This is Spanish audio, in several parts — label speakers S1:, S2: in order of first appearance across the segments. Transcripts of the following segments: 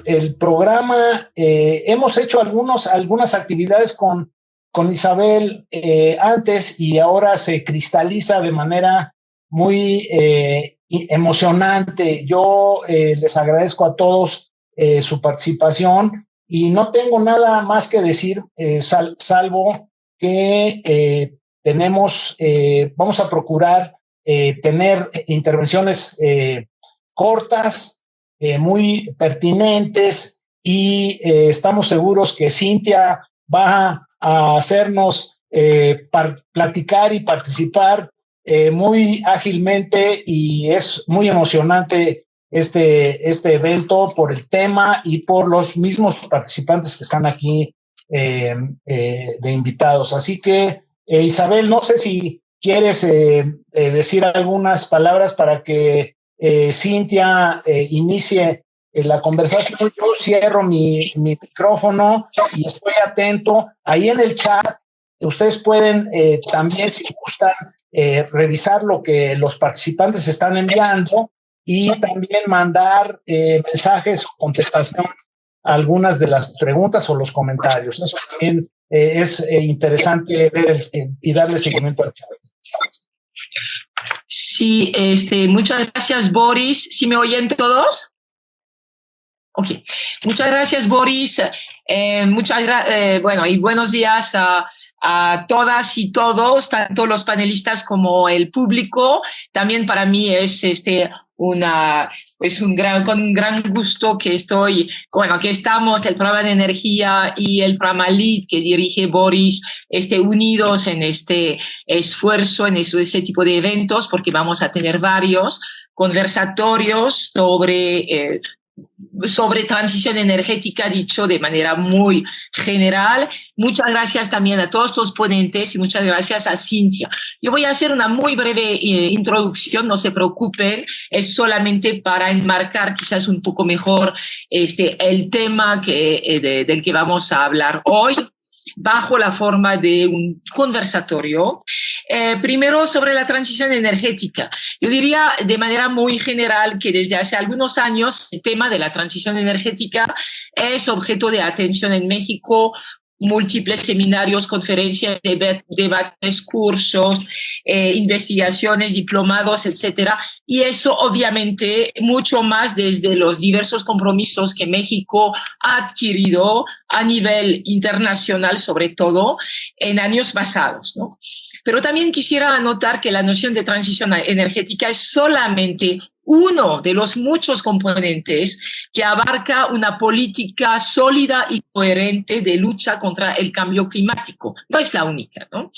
S1: el programa, hemos hecho algunas actividades con Isabel antes y ahora se cristaliza de manera muy emocionante. Yo les agradezco a todos su participación y no tengo nada más que decir, salvo que vamos a procurar tener intervenciones cortas, muy pertinentes, y estamos seguros que Cintia va a hacernos platicar y participar muy ágilmente, y es muy emocionante este evento por el tema y por los mismos participantes que están aquí de invitados. Así que, Isabel, no sé si quieres decir algunas palabras para que Cintia inicie la conversación. Yo cierro mi micrófono y estoy atento. Ahí en el chat ustedes pueden también, si gustan, revisar lo que los participantes están enviando y también mandar mensajes o contestación a algunas de las preguntas o los comentarios. Eso también es interesante ver y darle seguimiento al chat.
S2: Sí, muchas gracias, Boris. ¿Sí me oyen todos? Ok, muchas gracias, Boris. Bueno, y buenos días a todas y todos, tanto los panelistas como el público. También para mí es con un gran gusto que que estamos, el programa de energía y el programa LEAD que dirige Boris, unidos en este esfuerzo, en ese tipo de eventos, porque vamos a tener varios conversatorios sobre transición energética, dicho de manera muy general. Muchas gracias también a todos los ponentes y muchas gracias a Cintia. Yo voy a hacer una muy breve introducción, no se preocupen, es solamente para enmarcar quizás un poco mejor el tema del que vamos a hablar hoy, bajo la forma de un conversatorio. Primero, sobre la transición energética. Yo diría de manera muy general que desde hace algunos años el tema de la transición energética es objeto de atención en México. Múltiples seminarios, conferencias, debates, cursos, investigaciones, diplomados, etcétera. Y eso, obviamente, mucho más desde los diversos compromisos que México ha adquirido a nivel internacional, sobre todo en años pasados, ¿no? Pero también quisiera anotar que la noción de transición energética es solamente uno de los muchos componentes que abarca una política sólida y coherente de lucha contra el cambio climático. No es la única, ¿no?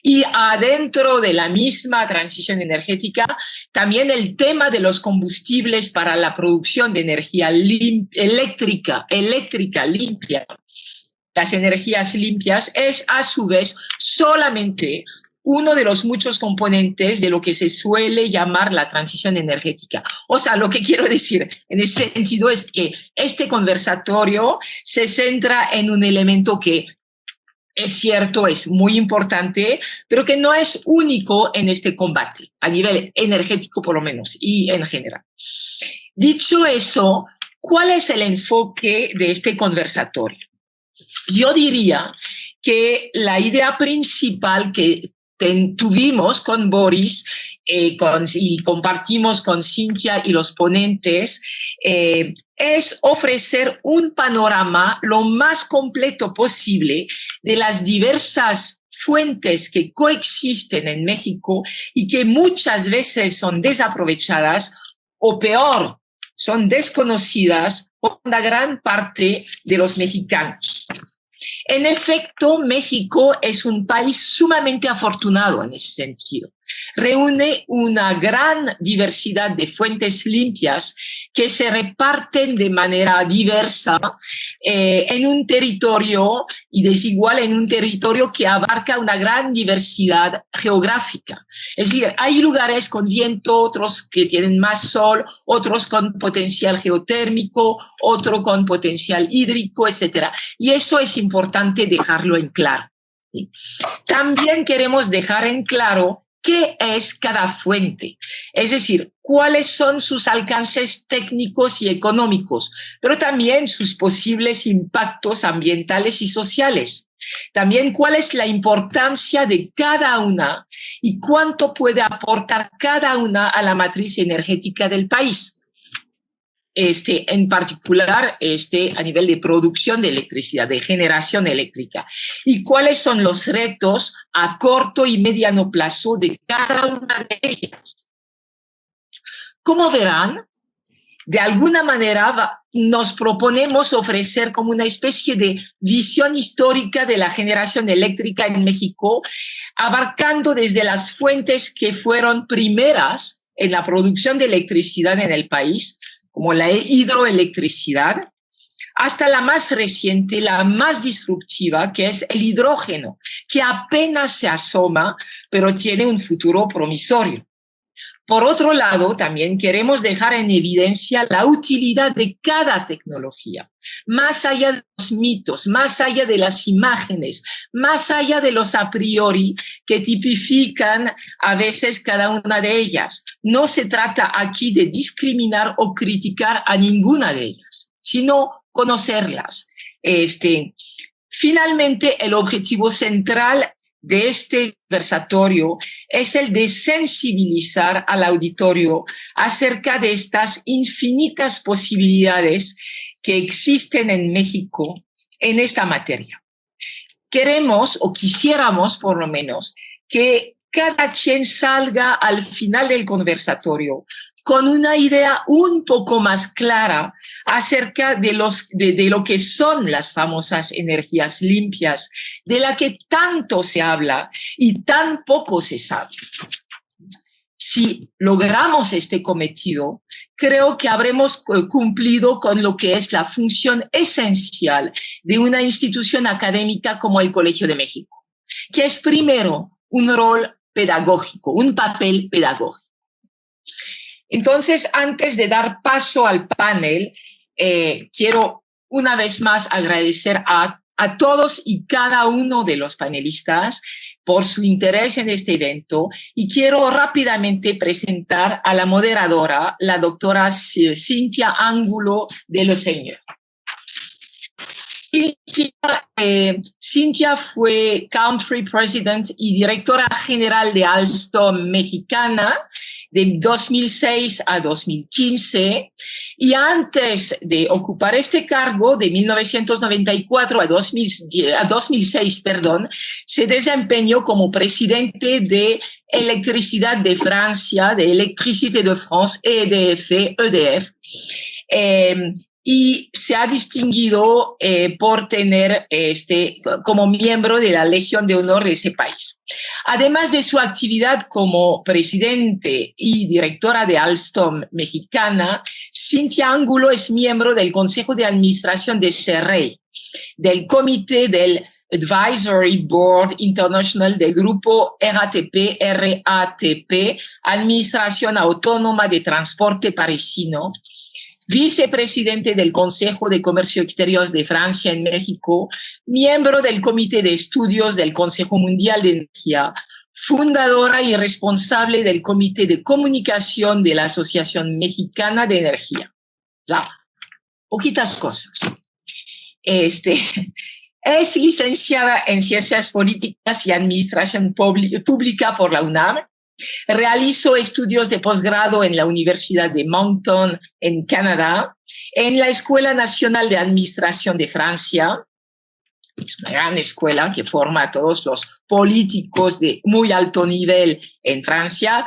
S2: Y adentro de la misma transición energética, también el tema de los combustibles para la producción de energía eléctrica limpia, las energías limpias, es a su vez solamente uno de los muchos componentes de lo que se suele llamar la transición energética. O sea, lo que quiero decir en ese sentido es que este conversatorio se centra en un elemento que es cierto, es muy importante, pero que no es único en este combate, a nivel energético por lo menos, y en general. Dicho eso, ¿cuál es el enfoque de este conversatorio? Yo diría que la idea principal que tuvimos con Boris y compartimos con Cintia y los ponentes es ofrecer un panorama lo más completo posible de las diversas fuentes que coexisten en México y que muchas veces son desaprovechadas o peor, son desconocidas por una gran parte de los mexicanos. En efecto, México es un país sumamente afortunado en ese sentido. Reúne una gran diversidad de fuentes limpias que se reparten de manera diversa en un territorio y desigual, en un territorio que abarca una gran diversidad geográfica. Es decir, hay lugares con viento, otros que tienen más sol, otros con potencial geotérmico, otro con potencial hídrico, etc. Y eso es importante dejarlo en claro. ¿Sí? También queremos dejar en claro qué es cada fuente, es decir, cuáles son sus alcances técnicos y económicos, pero también sus posibles impactos ambientales y sociales. También cuál es la importancia de cada una y cuánto puede aportar cada una a la matriz energética del país. En particular a nivel de producción de electricidad, de generación eléctrica, y cuáles son los retos a corto y mediano plazo de cada una de ellas. Como verán, de alguna manera nos proponemos ofrecer como una especie de visión histórica de la generación eléctrica en México, abarcando desde las fuentes que fueron primeras en la producción de electricidad en el país, como la hidroelectricidad, hasta la más reciente, la más disruptiva, que es el hidrógeno, que apenas se asoma, pero tiene un futuro promisorio. Por otro lado, también queremos dejar en evidencia la utilidad de cada tecnología, más allá de los mitos, más allá de las imágenes, más allá de los a priori que tipifican a veces cada una de ellas. No se trata aquí de discriminar o criticar a ninguna de ellas, sino conocerlas. Finalmente, el objetivo central de este conversatorio es el de sensibilizar al auditorio acerca de estas infinitas posibilidades que existen en México en esta materia. Queremos, o quisiéramos por lo menos, que cada quien salga al final del conversatorio con una idea un poco más clara acerca de lo que son las famosas energías limpias, de la que tanto se habla y tan poco se sabe. Si logramos este cometido, creo que habremos cumplido con lo que es la función esencial de una institución académica como el Colegio de México, que es primero un rol pedagógico, un papel pedagógico. Entonces, antes de dar paso al panel, quiero una vez más agradecer a todos y cada uno de los panelistas por su interés en este evento, y quiero rápidamente presentar a la moderadora, la doctora Cintia Ángulo de los Señor. Cintia fue Country President y Directora General de Alstom Mexicana de 2006 a 2015, y antes de ocupar este cargo, de 1994 a 2006, se desempeñó como presidente de Electricidad de Francia, de Électricité de France, EDF, y se ha distinguido por tener como miembro de la Legión de Honor de ese país. Además de su actividad como presidente y directora de Alstom Mexicana, Cintia Ángulo es miembro del Consejo de Administración de CERREI, del Comité del Advisory Board International del Grupo RATP, Administración Autónoma de Transporte Parisino, vicepresidente del Consejo de Comercio Exterior de Francia en México, miembro del Comité de Estudios del Consejo Mundial de Energía, fundadora y responsable del Comité de Comunicación de la Asociación Mexicana de Energía. Ya, poquitas cosas. Es licenciada en Ciencias Políticas y Administración Pública por la UNAM. Realizó estudios de posgrado en la Universidad de Moncton, en Canadá, en la Escuela Nacional de Administración de Francia. Es una gran escuela que forma a todos los políticos de muy alto nivel en Francia.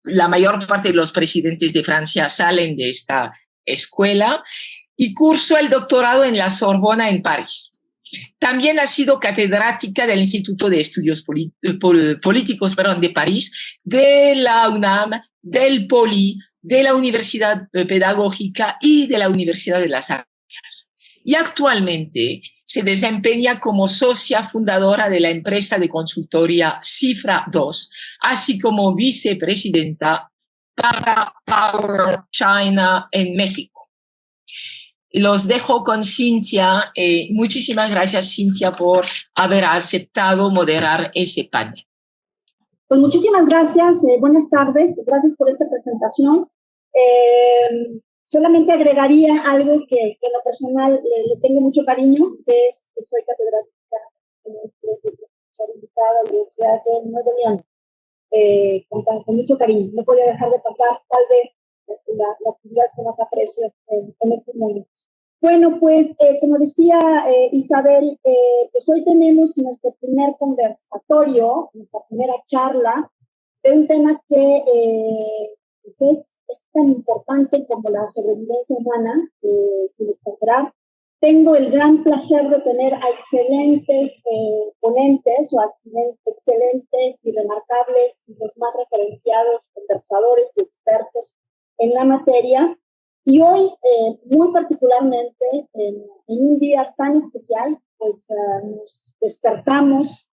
S2: La mayor parte de los presidentes de Francia salen de esta escuela, y cursó el doctorado en la Sorbona en París. También ha sido catedrática del Instituto de Estudios Políticos de París, de la UNAM, del POLI, de la Universidad Pedagógica y de la Universidad de las Artes. Y actualmente se desempeña como socia fundadora de la empresa de consultoría Cifra 2, así como vicepresidenta para Power China en México. Los dejo con Cintia. Muchísimas gracias, Cintia, por haber aceptado moderar ese panel.
S3: Pues muchísimas gracias, buenas tardes, gracias por esta presentación. Solamente agregaría algo que en lo personal le tengo mucho cariño, que es que soy catedrática en la Universidad de Nuevo León, con mucho cariño. No podía dejar de pasar tal vez la actividad que más aprecio en estos momentos. Bueno, pues como decía Isabel, pues hoy tenemos nuestro primer conversatorio, nuestra primera charla de un tema que pues es tan importante como la sobrevivencia humana, sin exagerar. Tengo el gran placer de tener a excelentes ponentes o excelentes y remarcables y los más referenciados conversadores y expertos en la materia. Y hoy, muy particularmente, en un día tan especial, pues nos despertamos,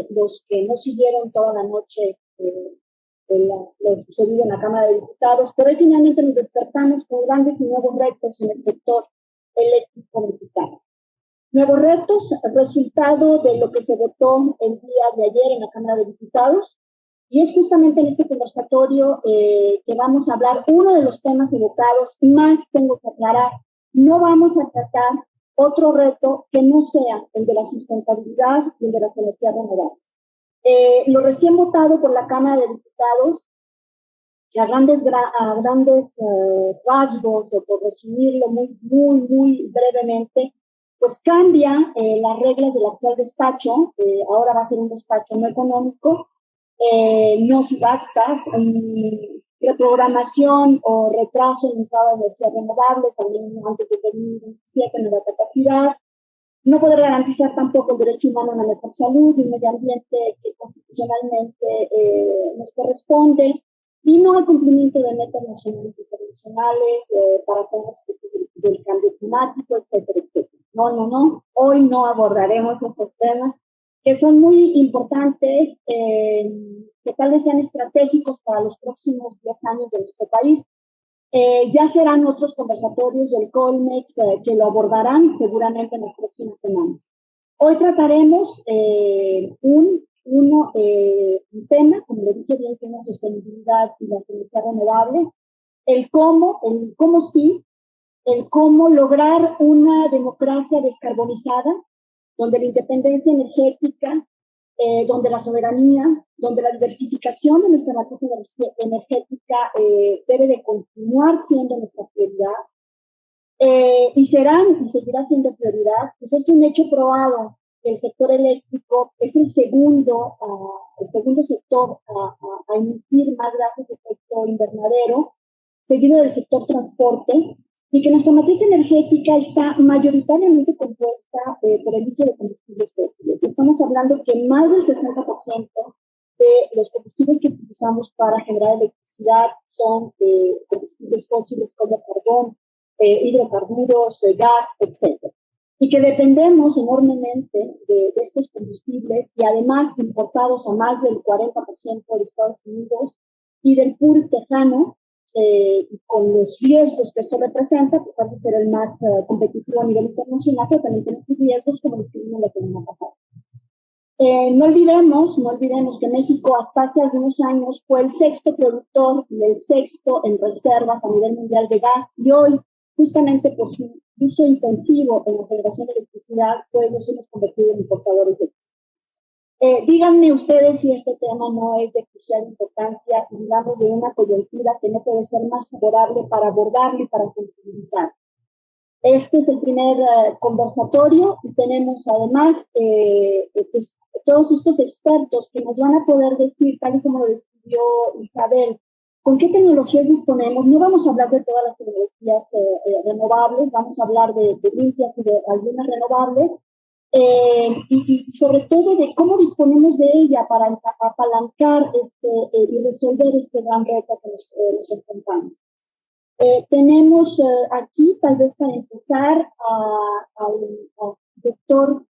S3: los que no siguieron toda la noche lo sucedido en la Cámara de Diputados, pero hoy finalmente nos despertamos con grandes y nuevos retos en el sector eléctrico mexicano. Nuevos retos, resultado de lo que se votó el día de ayer en la Cámara de Diputados, y es justamente en este conversatorio que vamos a hablar uno de los temas evocados. Más tengo que aclarar, no vamos a tratar otro reto que no sea el de la sustentabilidad y el de las energías renovables. Lo recién votado por la Cámara de Diputados, que a grandes rasgos, o por resumirlo muy brevemente, pues cambia las reglas del actual despacho. Ahora va a ser un despacho no económico, no subastas, reprogramación o retraso en el pago de energías renovables antes de 2027, nueva capacidad. No poder garantizar tampoco el derecho humano a una mejor salud y un medio ambiente que constitucionalmente nos corresponde, y no el cumplimiento de metas nacionales e internacionales para temas del cambio climático, etcétera, etcétera. No. Hoy no abordaremos esos temas que son muy importantes, que tal vez sean estratégicos para los próximos 10 años de nuestro país. Ya serán otros conversatorios del Colmex que lo abordarán seguramente en las próximas semanas. Hoy trataremos un tema, como le dije bien, que es la sostenibilidad y las energías renovables, el cómo lograr una democracia descarbonizada, donde la independencia energética, donde la soberanía, donde la diversificación de nuestra matriz energética debe de continuar siendo nuestra prioridad, y seguirá siendo prioridad. Pues es un hecho probado que el sector eléctrico es el segundo sector a emitir más gases de efecto invernadero, seguido del sector transporte, y que nuestra matriz energética está mayoritariamente compuesta por el uso de combustibles fósiles. Estamos hablando que más del 60% de los combustibles que utilizamos para generar electricidad son combustibles fósiles como carbón, hidrocarburos, gas, etc. Y que dependemos enormemente de estos combustibles, y además importados a más del 40% de Estados Unidos y del pool tejano, con los riesgos que esto representa, a pesar de ser el más competitivo a nivel internacional, pero también tiene sus riesgos, como lo que vimos la semana pasada. No olvidemos que México hasta hace algunos años fue el sexto productor y el sexto en reservas a nivel mundial de gas, y hoy, justamente por su uso intensivo en la generación de electricidad, pues nos hemos convertido en importadores de gas. Díganme ustedes si este tema no es de crucial importancia, digamos, de una coyuntura que no puede ser más favorable para abordarlo y para sensibilizar. Este es el primer conversatorio, y tenemos además pues, todos estos expertos que nos van a poder decir, tal y como lo describió Isabel, con qué tecnologías disponemos. No vamos a hablar de todas las tecnologías renovables, vamos a hablar de limpias y de algunas renovables, y sobre todo de cómo disponemos de ella para apalancar y resolver este gran reto que nos enfrentamos. Tenemos aquí, tal vez para empezar, al doctor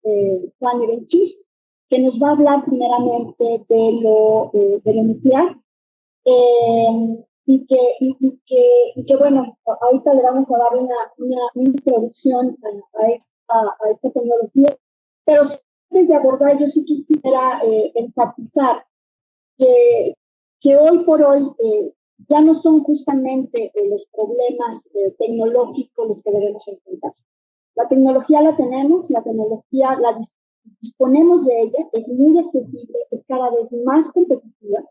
S3: Juan Ibenchis, que nos va a hablar primeramente de lo nuclear, y que bueno, ahorita le vamos a dar una introducción a esta tecnología, pero antes de abordar, yo sí quisiera enfatizar que, que hoy por hoy ya no son justamente los problemas tecnológicos los que debemos enfrentar. La tecnología la tenemos, la tecnología disponemos de ella, es muy accesible, es cada vez más competitiva.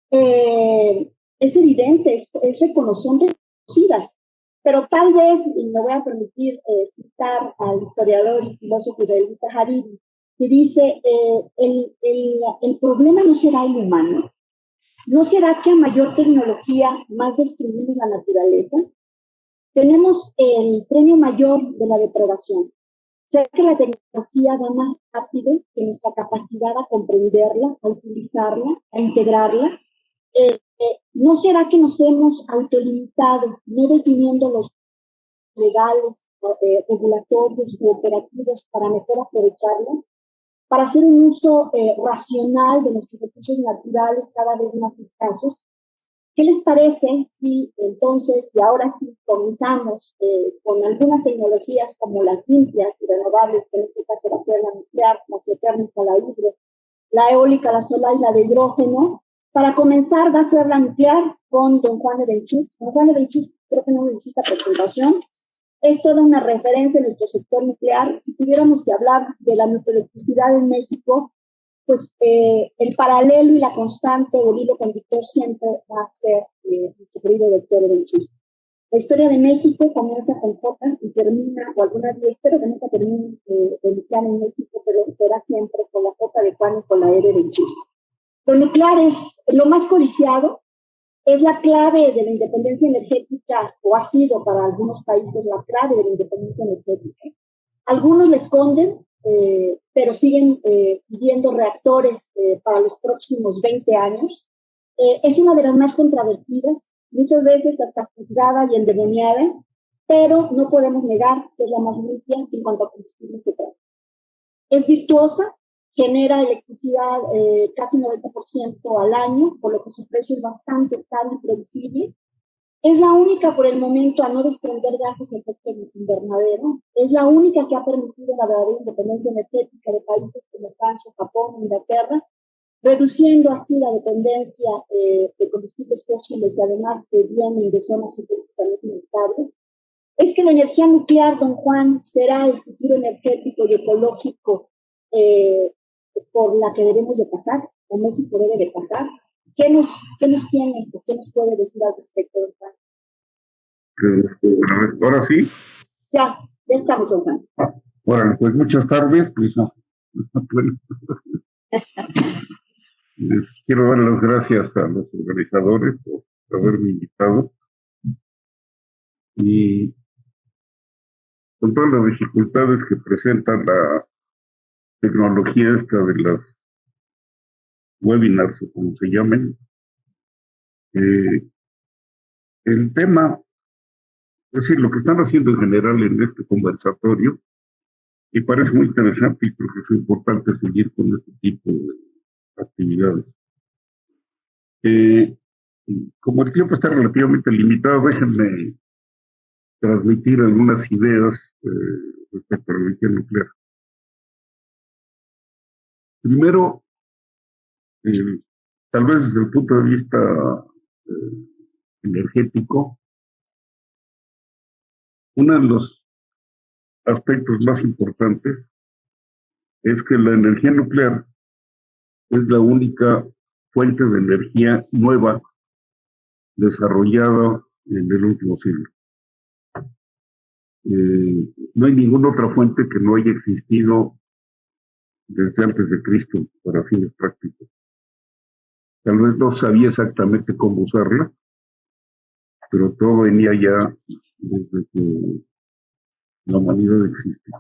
S3: Es evidente, son reconocidas, pero tal vez, y me voy a permitir citar al historiador y filósofo israelita Hariri, que dice, el problema no será el humano, no será que a mayor tecnología más destruimos la naturaleza. Tenemos el premio mayor de la depredación. Sé que la tecnología va más rápido que nuestra capacidad a comprenderla, a utilizarla, a integrarla. ¿No será que nos hemos autolimitado, no definiendo los legales, regulatorios u operativos para mejor aprovecharlas, para hacer un uso racional de nuestros recursos naturales cada vez más escasos? ¿Qué les parece si entonces, y ahora sí, comenzamos con algunas tecnologías como las limpias y renovables, que en este caso va a ser la nuclear, la geotérmica, la hidro, la eólica, la solar y la de hidrógeno? Para comenzar va a ser la nuclear con don Juan de Benchús. Don Juan de Benchús creo que no necesita presentación. Es toda una referencia en nuestro sector nuclear. Si tuviéramos que hablar de la nucleoelectricidad en México, pues el paralelo y la constante o el hilo conductor siempre va a ser nuestro querido doctor Benchús. La historia de México comienza con J y termina, o alguna vez, espero que nunca termine el nuclear en México, pero será siempre con la J de Juan y con la E de Benchús. Lo nuclear es lo más codiciado, es la clave de la independencia energética, o ha sido para algunos países la clave de la independencia energética. Algunos la esconden, pero siguen pidiendo reactores para los próximos 20 años. Es una de las más controvertidas, muchas veces hasta juzgada y endemoniada, pero no podemos negar que es la más limpia en cuanto a combustible se trata. Es virtuosa, genera electricidad casi 90% al año, por lo que su precio es bastante estable y previsible. Es la única por el momento a no desprender gases de efecto invernadero. Es la única que ha permitido la verdadera independencia energética de países como Francia, Japón, Inglaterra, reduciendo así la dependencia de combustibles fósiles y además que vienen de zonas políticamente inestables. Es que la energía nuclear, don Juan, será el futuro energético y ecológico por la que debemos de pasar, o México debe de pasar. ¿Qué nos tiene o qué nos puede decir al respecto, don Juan?
S4: Ahora sí.
S3: Ya estamos, don Juan.
S4: Bueno, pues muchas tardes. Pues, les quiero dar las gracias a los organizadores por haberme invitado. Y con todas las dificultades que presenta la tecnología esta de las webinars o como se llamen, el tema, es decir, lo que están haciendo en general en este conversatorio, me parece muy interesante y creo que es importante seguir con este tipo de actividades. Como el tiempo está relativamente limitado, déjenme transmitir algunas ideas respecto a la energía nuclear. Primero, tal vez desde el punto de vista energético, uno de los aspectos más importantes es que la energía nuclear es la única fuente de energía nueva desarrollada en el último siglo. No hay ninguna otra fuente que no haya existido desde antes de Cristo para fines prácticos. Tal vez no sabía exactamente cómo usarla, pero todo venía ya desde que la humanidad existe.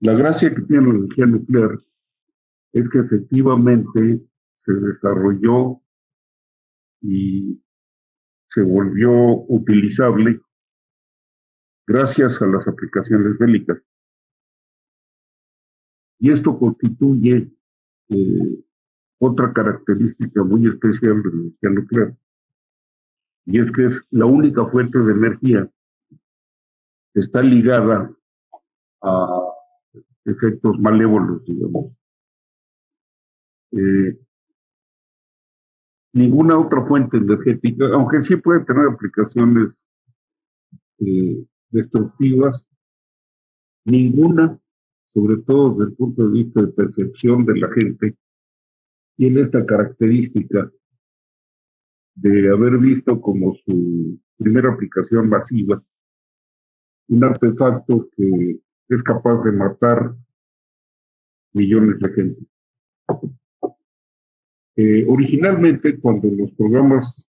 S4: La gracia que tiene la energía nuclear es que efectivamente se desarrolló y se volvió utilizable gracias a las aplicaciones bélicas. Y esto constituye otra característica muy especial de la energía nuclear, y es que es la única fuente de energía que está ligada a efectos malévolos, digamos. ninguna otra fuente energética, aunque sí puede tener aplicaciones destructivas, ninguna, sobre todo desde el punto de vista de percepción de la gente, tiene esta característica de haber visto como su primera aplicación masiva un artefacto que es capaz de matar millones de gente. Originalmente, cuando los programas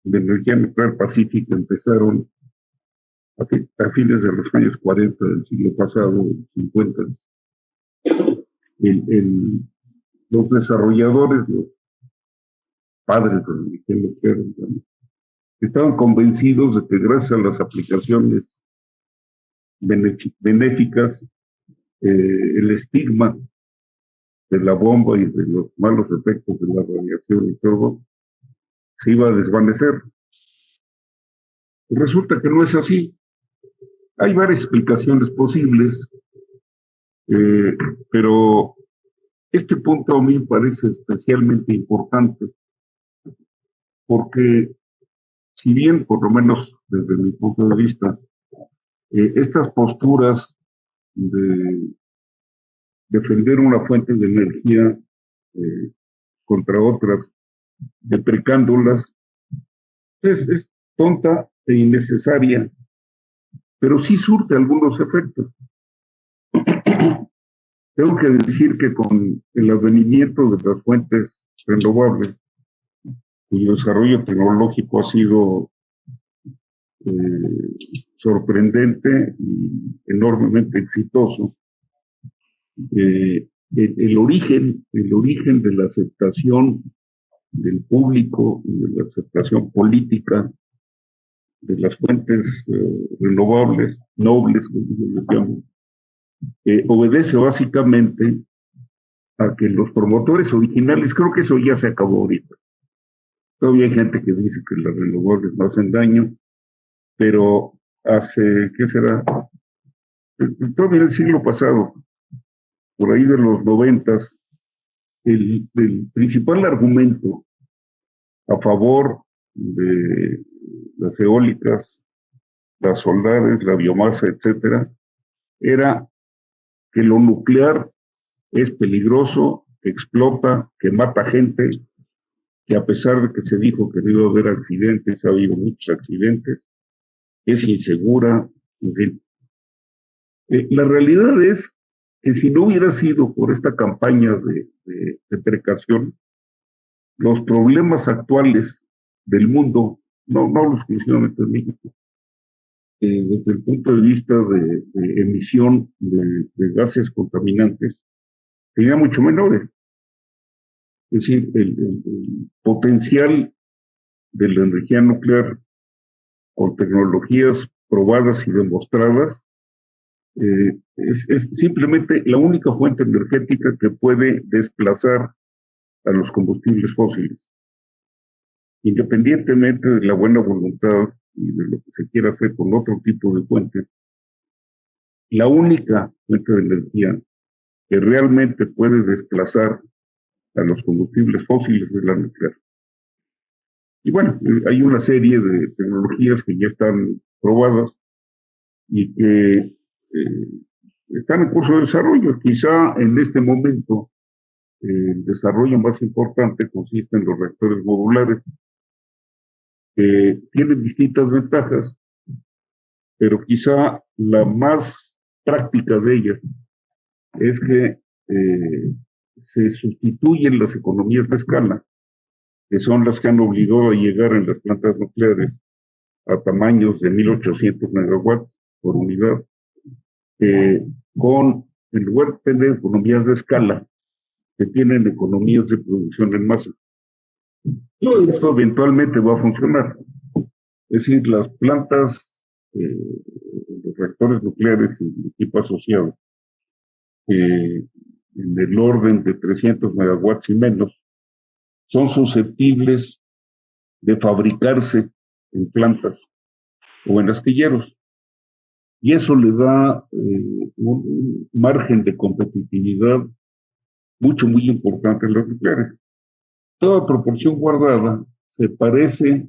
S4: de energía nuclear pacífica empezaron a fines de los años 40 del siglo pasado, 50, los desarrolladores, los padres de la energía nuclear, estaban convencidos de que gracias a las aplicaciones benéficas, el estigma de la bomba y de los malos efectos de la radiación y todo se iba a desvanecer. Y resulta que no es así. Hay varias explicaciones posibles, pero este punto a mí me parece especialmente importante porque si bien, por lo menos desde mi punto de vista, estas posturas de defender una fuente de energía contra otras, deprecándolas, es tonta e innecesaria, pero sí surte algunos efectos. Tengo que decir que con el advenimiento de las fuentes renovables, cuyo desarrollo tecnológico ha sido sorprendente y enormemente exitoso, el origen de la aceptación del público, de la aceptación política de las fuentes renovables, nobles, como se llama, obedece básicamente a que los promotores originales, creo que eso ya se acabó ahorita. Todavía hay gente que dice que las renovables no hacen daño, pero hace, ¿qué será? Todavía en el siglo pasado, por ahí de los 90, el principal argumento a favor de las eólicas, las solares, la biomasa, etcétera, era que lo nuclear es peligroso, que explota, que mata gente, que a pesar de que se dijo que no iba a haber accidentes, ha habido muchos accidentes, es insegura, en fin. La realidad es que si no hubiera sido por esta campaña de precaución, los problemas actuales del mundo, no hablo exclusivamente de México, desde el punto de vista de emisión de gases contaminantes, serían mucho menores. Es decir, el potencial de la energía nuclear con tecnologías probadas y demostradas es simplemente la única fuente energética que puede desplazar a los combustibles fósiles. Independientemente de la buena voluntad y de lo que se quiera hacer con otro tipo de fuentes, la única fuente de energía que realmente puede desplazar a los combustibles fósiles es la nuclear. Y bueno, hay una serie de tecnologías que ya están probadas y que están en curso de desarrollo. Quizá en este momento el desarrollo más importante consiste en los reactores modulares, que tienen distintas ventajas, pero quizá la más práctica de ellas es que se sustituyen las economías de escala, que son las que han obligado a llegar en las plantas nucleares a tamaños de 1800 megawatts por unidad, con, en lugar de tener economías de escala, que tienen economías de producción en masa. Esto eventualmente va a funcionar. Es decir, las plantas, los reactores nucleares y el equipo asociado, en el orden de 300 megawatts y menos, son susceptibles de fabricarse en plantas o en astilleros. Y eso le da un margen de competitividad muy importante en las nucleares. toda proporción guardada, se parece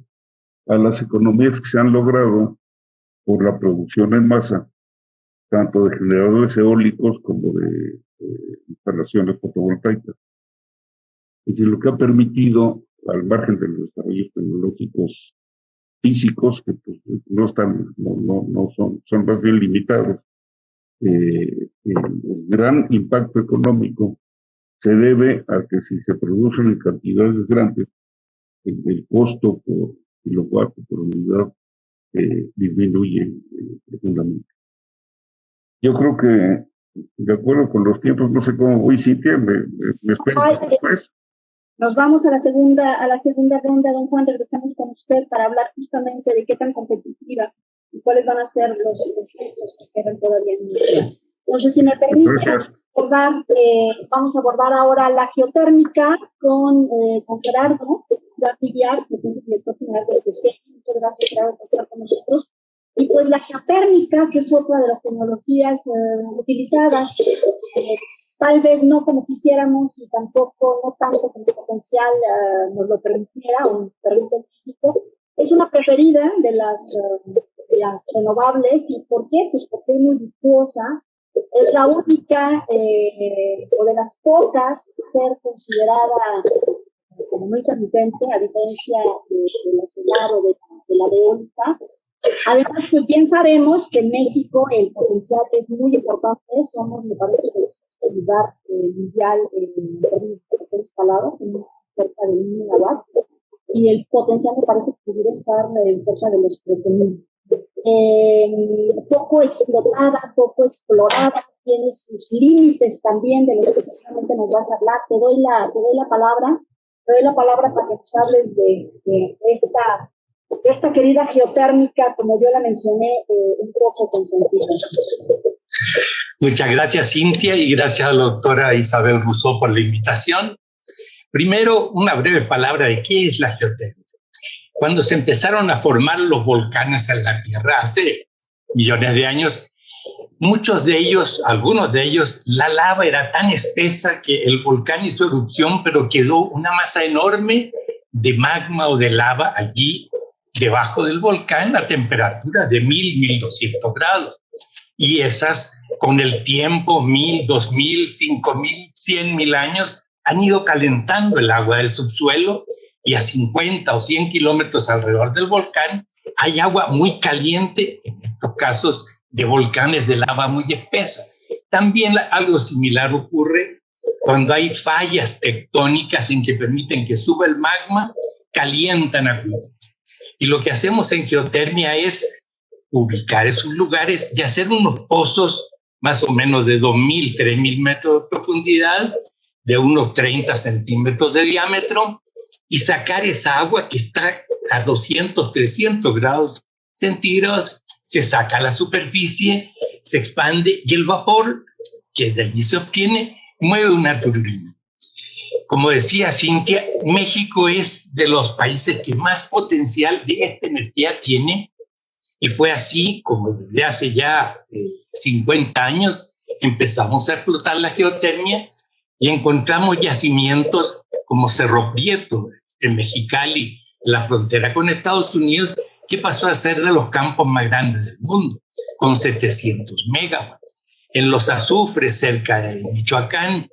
S4: a las economías que se han logrado por la producción en masa, tanto de generadores eólicos como de instalaciones fotovoltaicas. Es decir, lo que ha permitido, al margen de los desarrollos tecnológicos físicos, que pues, no son más bien limitados, el gran impacto económico se debe a que si se producen en cantidades grandes, el costo por kilowatt, por unidad, disminuye profundamente. Yo creo que, de acuerdo con los tiempos, no sé cómo voy, Cintia, me espero después.
S3: Nos vamos a la segunda ronda, don Juan, regresamos con usted para hablar justamente de qué tan competitiva y cuáles van a ser los puntos que quedan todavía en el día. Entonces, si me permite, vamos a abordar ahora la geotérmica con Gerardo García, que es el director general del PT. Muchas gracias, Gerardo, por estar con nosotros. Y pues la geotérmica, que es otra de las tecnologías utilizadas, tal vez no como quisiéramos y tampoco, no tanto como el potencial nos lo permitiera o nos permite en México, es una preferida de las renovables. ¿Y por qué? Pues porque es muy virtuosa, es la única o de las pocas ser considerada como no intermitente, a diferencia de la solar o de la eólica. Además, pues bien sabemos que en México el potencial es muy importante, somos, me parece, el sexto lugar mundial en términos de ser instalado, cerca de 1 megawatt, y el potencial me parece que pudiera estar cerca de los 13,000. Poco explotada, poco explorada, tiene sus límites también, de los que seguramente nos vas a hablar. Te doy la palabra para que nos hables de esta querida geotérmica, como yo la mencioné, un poco consentida.
S5: Muchas gracias, Cintia, y gracias a la doctora Isabel Rousseau por la invitación. Primero, una breve palabra de qué es la geotérmica. Cuando se empezaron a formar los volcanes en la Tierra hace millones de años, algunos de ellos, la lava era tan espesa que el volcán hizo erupción, pero quedó una masa enorme de magma o de lava allí debajo del volcán a temperaturas de 1,200 grados. Y esas, con el tiempo, 1,000, 2,000, 5,000, 100,000 años, han ido calentando el agua del subsuelo, y a 50 o 100 kilómetros alrededor del volcán hay agua muy caliente, en estos casos de volcanes de lava muy espesa. También algo similar ocurre cuando hay fallas tectónicas en que permiten que suba el magma, calientan acuíferos. Y lo que hacemos en geotermia es ubicar esos lugares y hacer unos pozos más o menos de 2,000, 3,000 metros de profundidad, de unos 30 centímetros de diámetro, y sacar esa agua que está a 200, 300 grados centígrados, se saca a la superficie, se expande y el vapor que de allí se obtiene mueve una turbina. Como decía Cintia, México es de los países que más potencial de esta energía tiene, y fue así como desde hace ya 50 años empezamos a explotar la geotermia y encontramos yacimientos como Cerro Prieto, en Mexicali, la frontera con Estados Unidos, que pasó a ser de los campos más grandes del mundo, con 700 megawatts. En Los Azufres, cerca de Michoacán,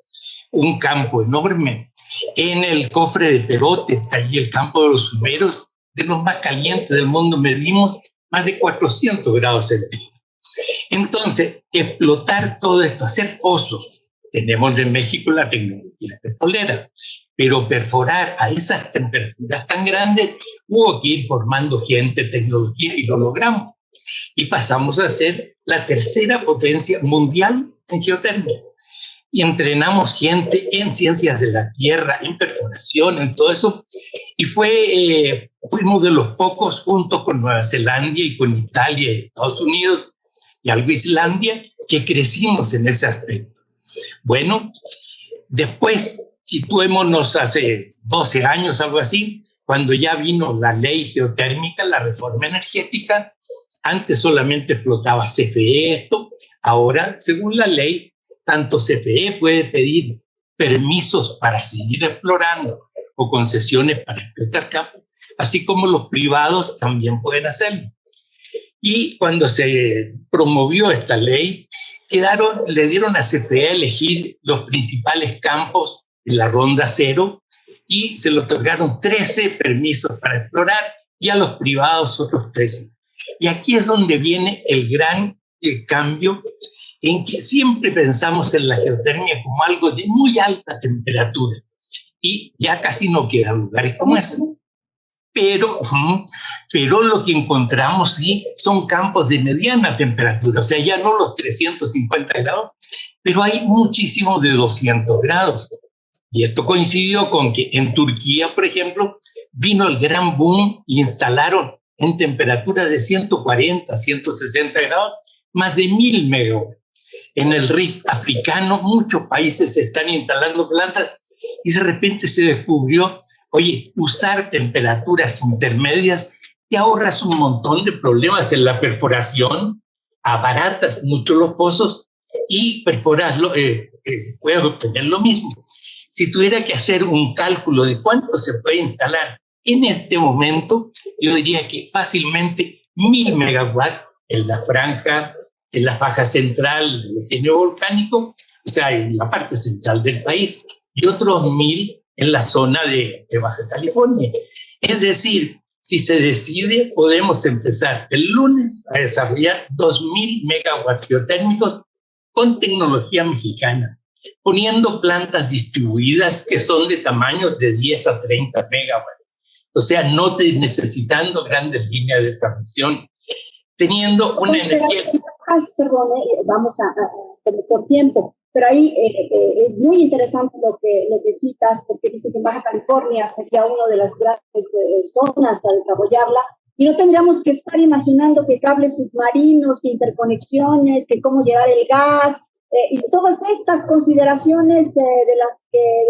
S5: un campo enorme. En el Cofre de Perote, está allí el campo de los Sumeros, de los más calientes del mundo, medimos más de 400 grados centígrados. Entonces, explotar todo esto, hacer pozos. Tenemos en México la tecnología petrolera, pero perforar a esas temperaturas tan grandes hubo que ir formando gente, tecnología, y lo logramos. Y pasamos a ser la tercera potencia mundial en geotermia. Y entrenamos gente en ciencias de la tierra, en perforación, en todo eso. Y fuimos de los pocos, junto con Nueva Zelanda y con Italia y Estados Unidos y algo Islandia, que crecimos en ese aspecto. Bueno, después, situémonos hace 12 años, algo así, cuando ya vino la ley geotérmica, la reforma energética. Antes solamente explotaba CFE esto, ahora, según la ley, tanto CFE puede pedir permisos para seguir explorando o concesiones para explotar campos, así como los privados también pueden hacerlo. Y cuando se promovió esta ley, le dieron a CFE a elegir los principales campos de la ronda cero y se le otorgaron 13 permisos para explorar y a los privados otros 13. Y aquí es donde viene el gran cambio, en que siempre pensamos en la geotermia como algo de muy alta temperatura y ya casi no quedan lugares como ese. Pero lo que encontramos sí son campos de mediana temperatura, o sea, ya no los 350 grados, pero hay muchísimos de 200 grados. Y esto coincidió con que en Turquía, por ejemplo, vino el gran boom y instalaron en temperatura de 140, 160 grados, más de 1000 megawatts. En el Rift africano, muchos países están instalando plantas y de repente se descubrió, oye, usar temperaturas intermedias, te ahorras un montón de problemas en la perforación, abaratas mucho los pozos y perforarlo, puedes obtener lo mismo. Si tuviera que hacer un cálculo de cuánto se puede instalar en este momento, yo diría que fácilmente 1000 megawatts en la franja, en la faja central del ingenio volcánico, o sea, en la parte central del país, y otros 1000 en la zona de Baja California. Es decir, si se decide, podemos empezar el lunes a desarrollar 2000 megawatts geotérmicos con tecnología mexicana, poniendo plantas distribuidas que son de tamaños de 10 a 30 megawatts. O sea, no necesitando grandes líneas de transmisión, teniendo una energía...
S3: Perdón, vamos a por tiempo, pero ahí es muy interesante lo que citas, porque dices en Baja California sería una de las grandes zonas a desarrollarla, y no tendríamos que estar imaginando que cables submarinos, que interconexiones, que cómo llevar el gas, y todas estas consideraciones de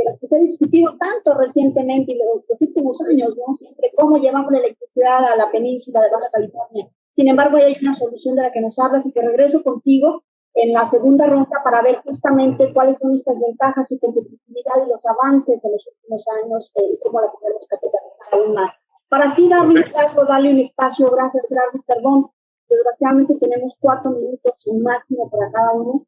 S3: las que se ha discutido tanto recientemente y los últimos años, ¿no? Siempre cómo llevamos la electricidad a la península de Baja California. Sin embargo, hay una solución de la que nos hablas y que regreso contigo en la segunda ronda para ver justamente cuáles son estas ventajas, su competitividad y los avances en los últimos años y cómo la podemos capitalizar aún más. Para así darle un espacio, gracias, Gerardo, perdón, desgraciadamente tenemos 4 minutos máximo para cada uno.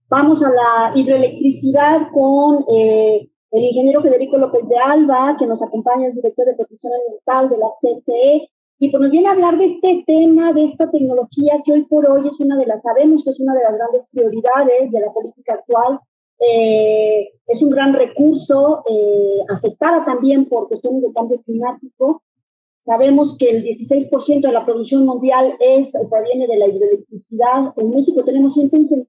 S3: Vamos a la hidroelectricidad con el ingeniero Federico López de Alba, que nos acompaña, es director de protección ambiental de la CFE, y pues nos viene a hablar de este tema, de esta tecnología que hoy por hoy sabemos que es una de las grandes prioridades de la política actual. Es un gran recurso, afectada también por cuestiones de cambio climático. Sabemos que el 16% de la producción mundial proviene de la hidroelectricidad. En México tenemos 101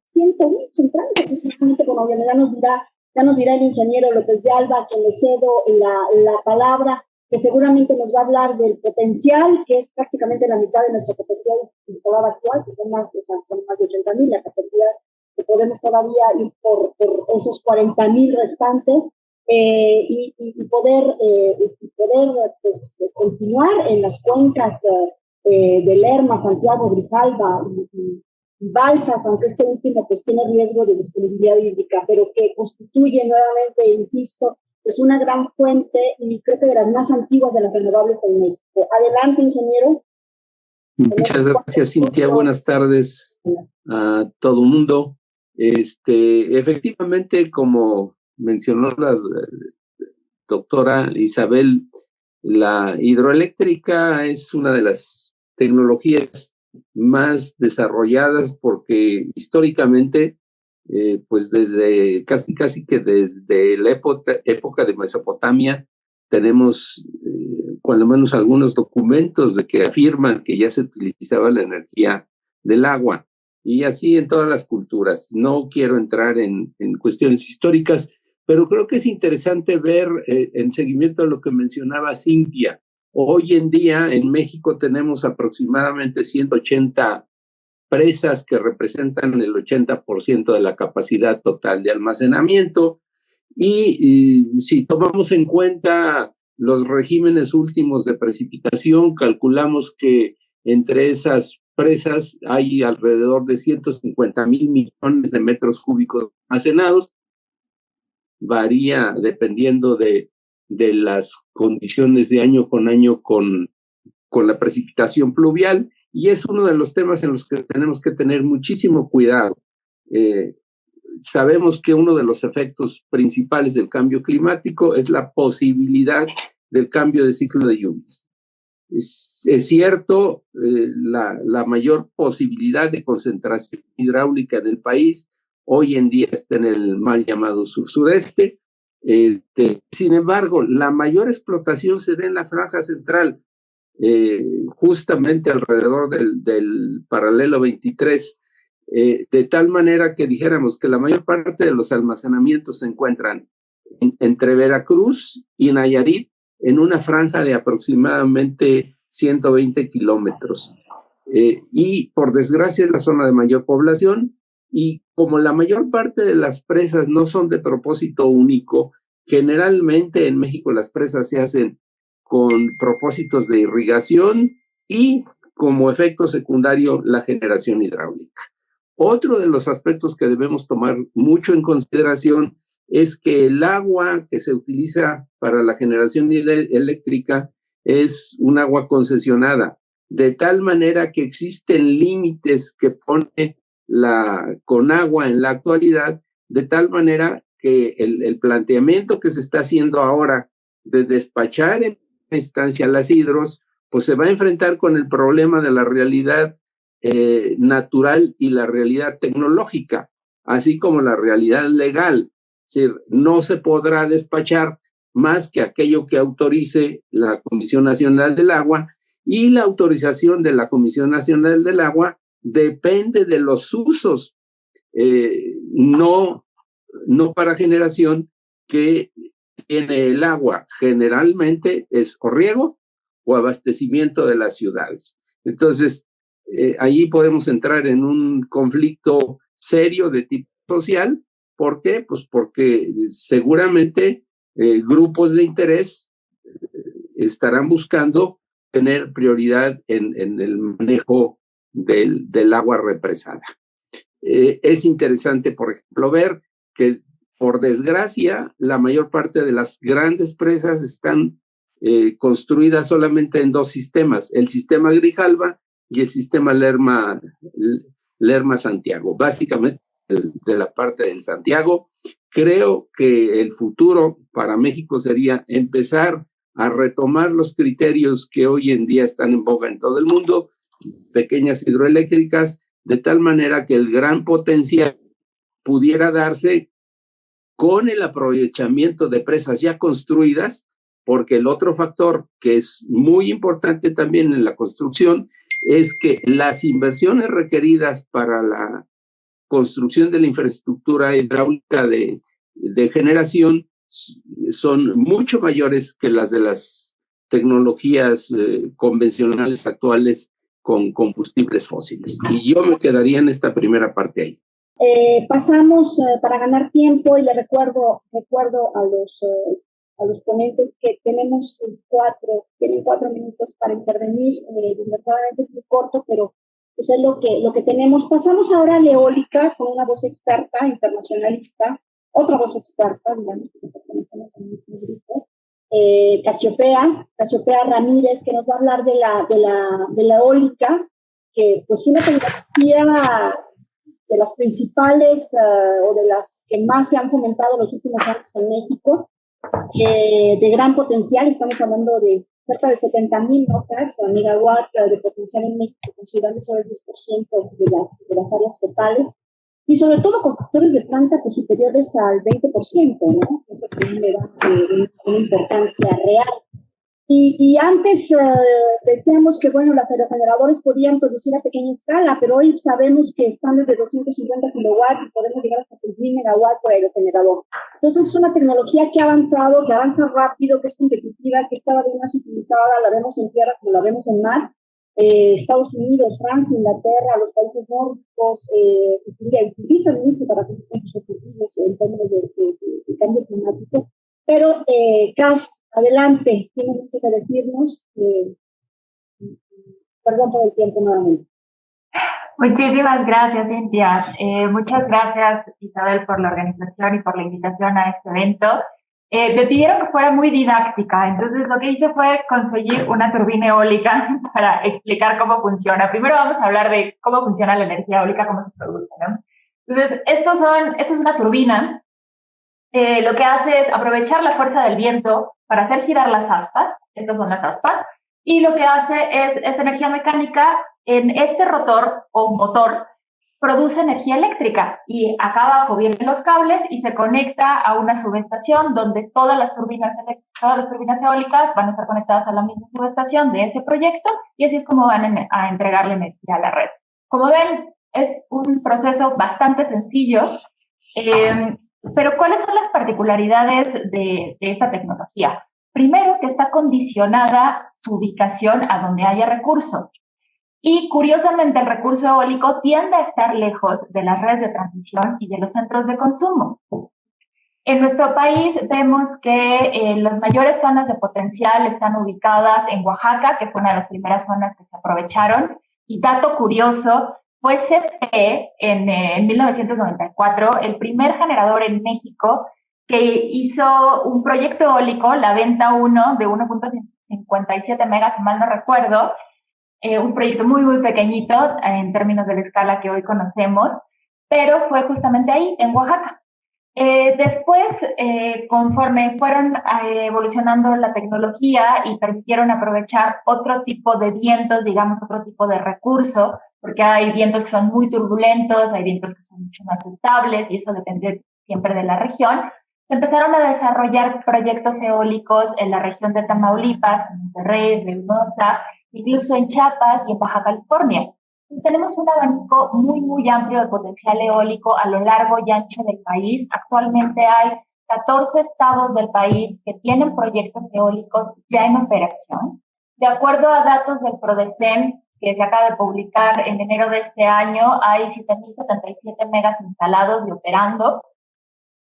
S3: centrales aproximadamente, como ya nos dirá el ingeniero López de Alba, a quien le cedo la palabra, que seguramente nos va a hablar del potencial, que es prácticamente la mitad de nuestra capacidad instalada actual, que son más de 80,000, la capacidad que podemos todavía ir por esos 40,000 restantes, y poder pues, continuar en las cuencas de Lerma, Santiago, Grijalba y Balsas, aunque este último pues tiene riesgo de disponibilidad hídrica, pero que constituye nuevamente, insisto, es una gran fuente y creo que de las más antiguas de las renovables en México. Adelante, ingeniero.
S6: Muchas gracias, Cintia. Buenas tardes a todo el mundo. Efectivamente, como mencionó la doctora Isabel, la hidroeléctrica es una de las tecnologías más desarrolladas porque históricamente pues desde casi que desde la época de Mesopotamia tenemos cuando menos algunos documentos de que afirman que ya se utilizaba la energía del agua, y así en todas las culturas. No quiero entrar en cuestiones históricas, pero creo que es interesante ver en seguimiento a lo que mencionaba Cintia. Hoy en día en México tenemos aproximadamente 180 presas que representan el 80% de la capacidad total de almacenamiento, y si tomamos en cuenta los regímenes últimos de precipitación, calculamos que entre esas presas hay alrededor de 150,000 millones de metros cúbicos almacenados. Varía dependiendo de de las condiciones de año con año con la precipitación pluvial, y es uno de los temas en los que tenemos que tener muchísimo cuidado. Sabemos que uno de los efectos principales del cambio climático es la posibilidad del cambio de ciclo de lluvias. Es cierto, la mayor posibilidad de concentración hidráulica en el país hoy en día está en el mal llamado sur-sureste. Sin embargo, la mayor explotación se da en la franja central, justamente alrededor del paralelo 23, de tal manera que dijéramos que la mayor parte de los almacenamientos se encuentran entre Veracruz y Nayarit, en una franja de aproximadamente 120 kilómetros. Y por desgracia es la zona de mayor población, y como la mayor parte de las presas no son de propósito único, generalmente en México las presas se hacen con propósitos de irrigación y como efecto secundario la generación hidráulica. Otro de los aspectos que debemos tomar mucho en consideración es que el agua que se utiliza para la generación eléctrica es un agua concesionada, de tal manera que existen límites que pone la Conagua en la actualidad, de tal manera que el planteamiento que se está haciendo ahora de despachar en instancia las hidros, pues se va a enfrentar con el problema de la realidad natural y la realidad tecnológica, así como la realidad legal. Es decir, no se podrá despachar más que aquello que autorice la Comisión Nacional del Agua, y la autorización de la Comisión Nacional del Agua depende de los usos, no para generación, que tiene el agua. Generalmente es o riego o abastecimiento de las ciudades. Entonces, allí podemos entrar en un conflicto serio de tipo social. ¿Por qué? Pues porque seguramente grupos de interés estarán buscando tener prioridad en el manejo del agua represada. Es interesante, por ejemplo, ver que, por desgracia, la mayor parte de las grandes presas están construidas solamente en dos sistemas: el sistema Grijalva y el sistema Lerma-Santiago. Básicamente, de la parte del Santiago, creo que el futuro para México sería empezar a retomar los criterios que hoy en día están en boga en todo el mundo, pequeñas hidroeléctricas, de tal manera que el gran potencial pudiera darse con el aprovechamiento de presas ya construidas, porque el otro factor que es muy importante también en la construcción es que las inversiones requeridas para la construcción de la infraestructura hidráulica de generación son mucho mayores que las de las tecnologías convencionales actuales con combustibles fósiles. Y yo me quedaría en esta primera parte ahí.
S3: Pasamos para ganar tiempo, y le recuerdo a los ponentes que tienen 4 minutos para intervenir. Desgraciadamente es muy corto, pero pues es lo que tenemos. Pasamos ahora a la eólica con una voz experta, internacionalista, otra voz experta, digamos, que pertenecemos al mismo grupo, Casiopea Ramírez, que nos va a hablar de la eólica, que pues una tecnología de las principales o de las que más se han fomentado en los últimos años en México, de gran potencial. Estamos hablando de cerca de 70,000 megawatt de potencial en México, considerando sobre el 10% de las áreas totales, y sobre todo con factores de planta pues superiores al 20%, ¿no? Eso también le da una importancia real. Y antes decíamos que, bueno, los aerogeneradores podían producir a pequeña escala, pero hoy sabemos que están desde 250 kilowatts y podemos llegar hasta 6,000 megawatts por aerogenerador. Entonces es una tecnología que ha avanzado, que avanza rápido, que es competitiva, que es cada vez más utilizada. La vemos en tierra como la vemos en mar. Estados Unidos, Francia, Inglaterra, los países nórdicos utilizan mucho para cumplir con sus objetivos en términos de cambio climático. Pero, Cas, adelante, tiene mucho que decirnos. Perdón por el tiempo nuevamente.
S7: Muchísimas gracias, Cintia. Muchas gracias, Isabel, por la organización y por la invitación a este evento. me pidieron que fuera muy didáctica, entonces lo que hice fue conseguir una turbina eólica para explicar cómo funciona. Primero vamos a hablar de cómo funciona la energía eólica, cómo se produce, ¿no? Entonces, esta es una turbina. Lo que hace es aprovechar la fuerza del viento para hacer girar las aspas. Estas son las aspas. Y lo que hace es, esta energía mecánica en este rotor o motor produce energía eléctrica y acá abajo vienen los cables y se conecta a una subestación donde todas las turbinas eólicas van a estar conectadas a la misma subestación de ese proyecto y así es como van a entregarle energía a la red. Como ven, es un proceso bastante sencillo, pero ¿cuáles son las particularidades de esta tecnología? Primero, que está condicionada su ubicación a donde haya recurso. Y curiosamente el recurso eólico tiende a estar lejos de las redes de transmisión y de los centros de consumo. En nuestro país vemos que las mayores zonas de potencial están ubicadas en Oaxaca, que fue una de las primeras zonas que se aprovecharon. Y dato curioso, fue CFE en 1994 el primer generador en México que hizo un proyecto eólico, la Venta 1, de 1.57 megas, si mal no recuerdo, un proyecto muy, muy pequeñito en términos de la escala que hoy conocemos, pero fue justamente ahí, en Oaxaca. Después, conforme fueron evolucionando la tecnología y permitieron aprovechar otro tipo de vientos, digamos, otro tipo de recurso, porque hay vientos que son muy turbulentos, hay vientos que son mucho más estables, y eso depende siempre de la región, se empezaron a desarrollar proyectos eólicos en la región de Tamaulipas, en Monterrey, Reynosa, incluso en Chiapas y en Baja California. Entonces, tenemos un abanico muy, muy amplio de potencial eólico a lo largo y ancho del país. Actualmente hay 14 estados del país que tienen proyectos eólicos ya en operación. De acuerdo a datos del PRODECEN, que se acaba de publicar en enero de este año, hay 7.077 megas instalados y operando,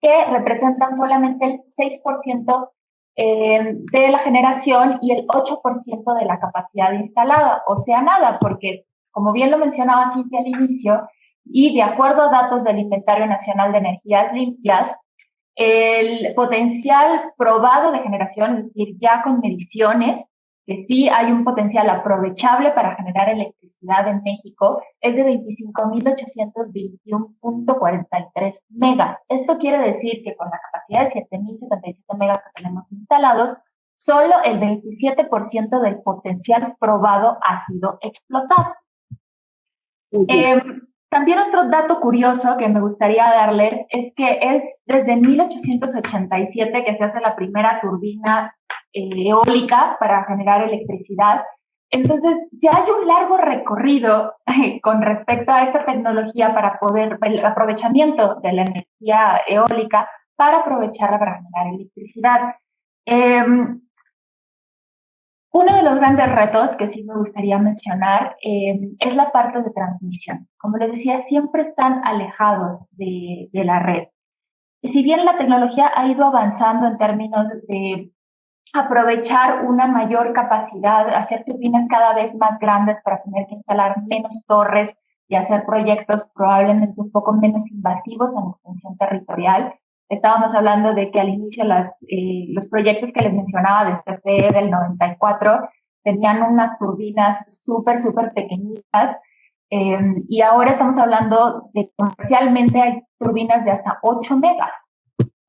S7: que representan solamente el 6% de la generación y el 8% de la capacidad instalada. O sea, nada, porque como bien lo mencionaba Cintia al inicio, y de acuerdo a datos del Inventario Nacional de Energías Limpias, el potencial probado de generación, es decir, ya con mediciones, que sí hay un potencial aprovechable para generar electricidad en México, es de 25.821.43 megas. Esto quiere decir que con la capacidad de 7.077 megas que tenemos instalados, solo el 27% del potencial probado ha sido explotado. También otro dato curioso que me gustaría darles es que es desde 1887 que se hace la primera turbina eólica para generar electricidad. Entonces, ya hay un largo recorrido con respecto a esta tecnología para poder, el aprovechamiento de la energía eólica para aprovecharla para generar electricidad. Uno de los grandes retos que sí me gustaría mencionar es la parte de transmisión. Como les decía, siempre están alejados de la red. Y si bien la tecnología ha ido avanzando en términos de aprovechar una mayor capacidad, hacer turbinas cada vez más grandes para tener que instalar menos torres y hacer proyectos probablemente un poco menos invasivos en la extensión territorial. Estábamos hablando de que al inicio los proyectos que les mencionaba de CFE del 94 tenían unas turbinas súper, súper pequeñitas, y ahora estamos hablando de que comercialmente hay turbinas de hasta 8 megas.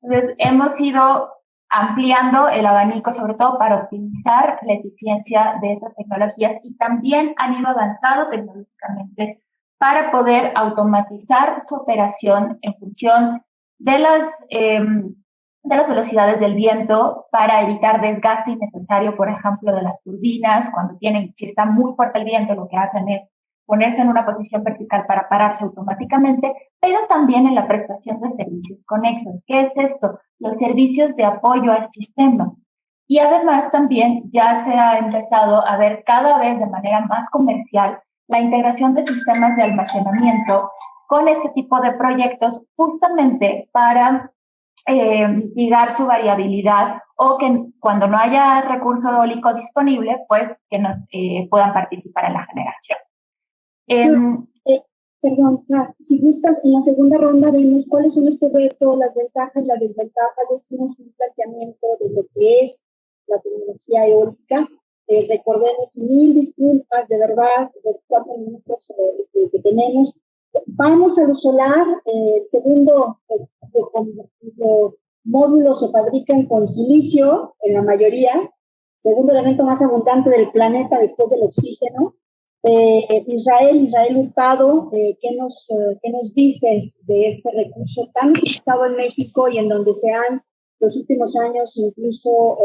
S7: Entonces, hemos ido ampliando el abanico, sobre todo para optimizar la eficiencia de estas tecnologías, y también han ido avanzando tecnológicamente para poder automatizar su operación en función de las velocidades del viento, para evitar desgaste innecesario, por ejemplo, de las turbinas. Si está muy fuerte el viento, lo que hacen es ponerse en una posición vertical para pararse automáticamente, pero también en la prestación de servicios conexos. ¿Qué es esto? Los servicios de apoyo al sistema. Y además también ya se ha empezado a ver cada vez de manera más comercial la integración de sistemas de almacenamiento con este tipo de proyectos, justamente para mitigar su variabilidad, o que cuando no haya recurso eólico disponible, pues que no puedan participar en la generación.
S3: Perdón, si gustas, en la segunda ronda vemos cuáles son estos retos, las ventajas, las desventajas, ya hicimos un planteamiento de lo que es la tecnología eólica. Recordemos, mil disculpas, de verdad, los 4 minutos que tenemos. Vamos a lo solar. El segundo, pues, los módulos se fabrican con silicio, en la mayoría. Segundo elemento más abundante del planeta después del oxígeno. Israel Hurtado, ¿qué nos dices de este recurso tan utilizado en México y en donde se han, los últimos años, incluso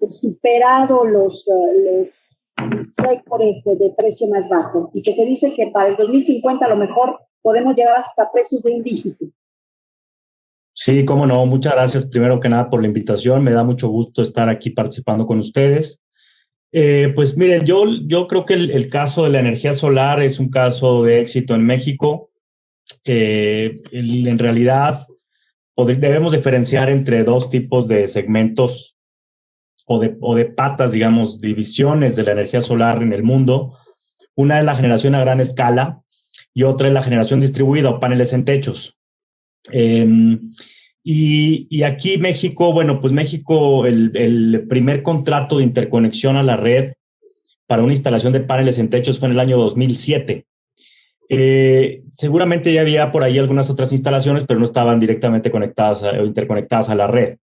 S3: superado los récords de precio más bajo, y que se dice que para el 2050 a lo mejor podemos llegar hasta precios de un dígito?
S8: Sí, cómo no. Muchas gracias primero que nada por la invitación. Me da mucho gusto estar aquí participando con ustedes. Pues miren, yo creo que el caso de la energía solar es un caso de éxito en México. En realidad debemos diferenciar entre dos tipos de segmentos o de patas, digamos, divisiones de la energía solar en el mundo. Una es la generación a gran escala y otra es la generación distribuida o paneles en techos. Y aquí México, bueno, pues México, el primer contrato de interconexión a la red para una instalación de paneles en techos fue en el año 2007. Seguramente ya había por ahí algunas otras instalaciones, pero no estaban directamente conectadas o interconectadas a la red.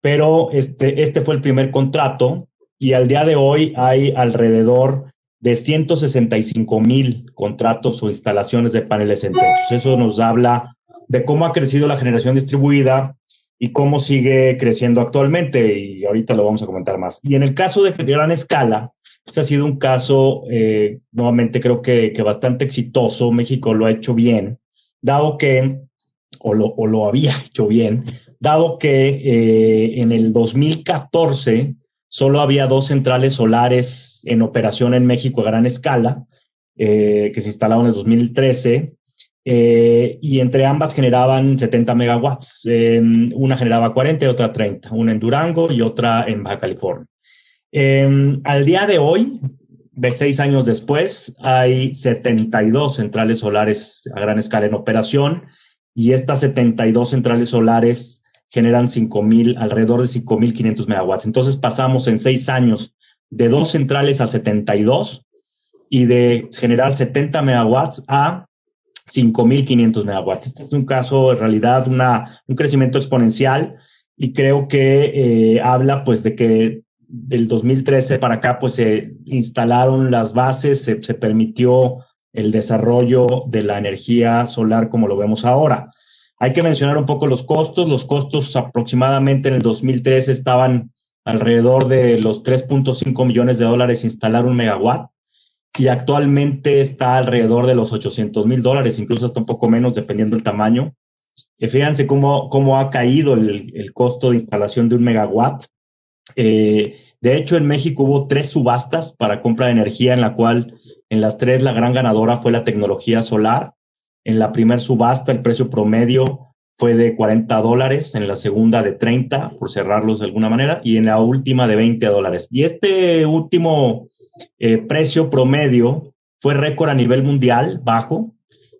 S8: Pero este fue el primer contrato y al día de hoy hay alrededor de 165,000 contratos o instalaciones de paneles en techos. Eso nos habla de cómo ha crecido la generación distribuida y cómo sigue creciendo actualmente, y ahorita lo vamos a comentar más. Y en el caso de gran escala, ese ha sido un caso, nuevamente creo que bastante exitoso. México lo ha hecho bien, dado que, o lo había hecho bien, dado que en el 2014 solo había 2 centrales solares en operación en México a gran escala, que se instalaron en el 2013, y entre ambas generaban 70 megawatts. Una generaba 40 y otra 30, una en Durango y otra en Baja California. Al día de hoy, 6 años después, hay 72 centrales solares a gran escala en operación, y estas 72 centrales solares generan alrededor de 5,500 megawatts. Entonces pasamos en 6 años de 2 centrales a 72 y de generar 70 megawatts a 5,500 megawatts. Este es un caso, en realidad, un crecimiento exponencial, y creo que habla pues de que del 2013 para acá pues se instalaron las bases, se permitió el desarrollo de la energía solar como lo vemos ahora. Hay que mencionar un poco los costos. Los costos aproximadamente en el 2013 estaban alrededor de los $3.5 millones instalar un megawatt, y actualmente está alrededor de los $800,000, incluso hasta un poco menos dependiendo del tamaño. Fíjense cómo ha caído el costo de instalación de un megawatt. De hecho, en México hubo 3 subastas para compra de energía, en la cual en las 3 la gran ganadora fue la tecnología solar. En la primera subasta el precio promedio fue de $40, en la segunda de 30, por cerrarlos de alguna manera, y en la última de $20. Y este último precio promedio fue récord a nivel mundial, bajo.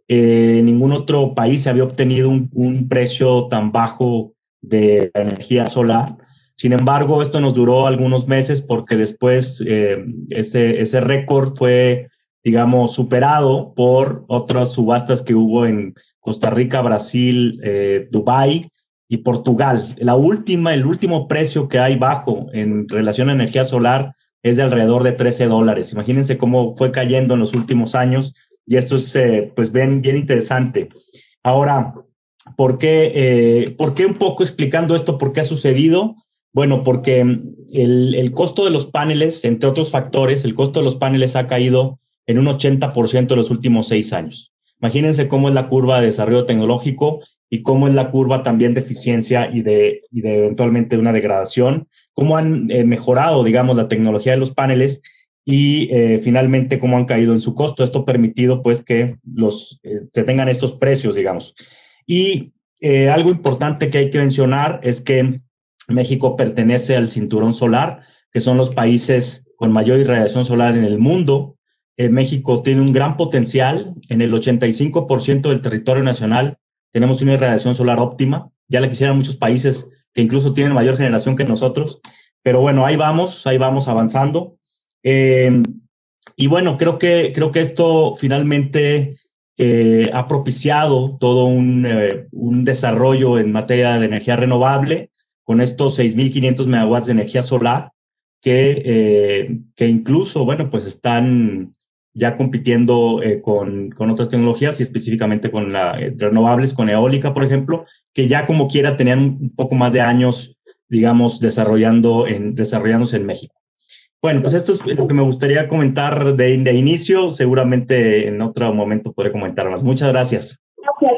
S8: Ningún otro país había obtenido un precio tan bajo de energía solar. Sin embargo, esto nos duró algunos meses porque después ese récord fue, digamos, superado por otras subastas que hubo en Costa Rica, Brasil, Dubái y Portugal. El último precio que hay bajo en relación a energía solar es de alrededor de $13. Imagínense cómo fue cayendo en los últimos años, y esto es pues bien interesante. Ahora, ¿por qué un poco explicando esto? ¿Por qué ha sucedido? Bueno, porque el costo de los paneles, entre otros factores, el costo de los paneles ha caído en un 80% en los últimos 6 años. Imagínense cómo es la curva de desarrollo tecnológico y cómo es la curva también de eficiencia y de eventualmente una degradación, cómo han mejorado, digamos, la tecnología de los paneles y finalmente cómo han caído en su costo. Esto ha permitido pues que se tengan estos precios, digamos. Y algo importante que hay que mencionar es que México pertenece al cinturón solar, que son los países con mayor irradiación solar en el mundo. México tiene un gran potencial. En el 85% del territorio nacional tenemos una irradiación solar óptima. Ya la quisieran muchos países que incluso tienen mayor generación que nosotros. Pero bueno, ahí vamos avanzando. Y bueno, creo que esto finalmente ha propiciado todo un desarrollo en materia de energía renovable con estos 6.500 megawatts de energía solar que incluso, bueno, pues están ya compitiendo con otras tecnologías y específicamente con renovables, con eólica, por ejemplo, que ya como quiera tenían un poco más de años, digamos, desarrollándose en México. Bueno, pues esto es lo que me gustaría comentar de inicio. Seguramente en otro momento podré comentar más. Muchas gracias.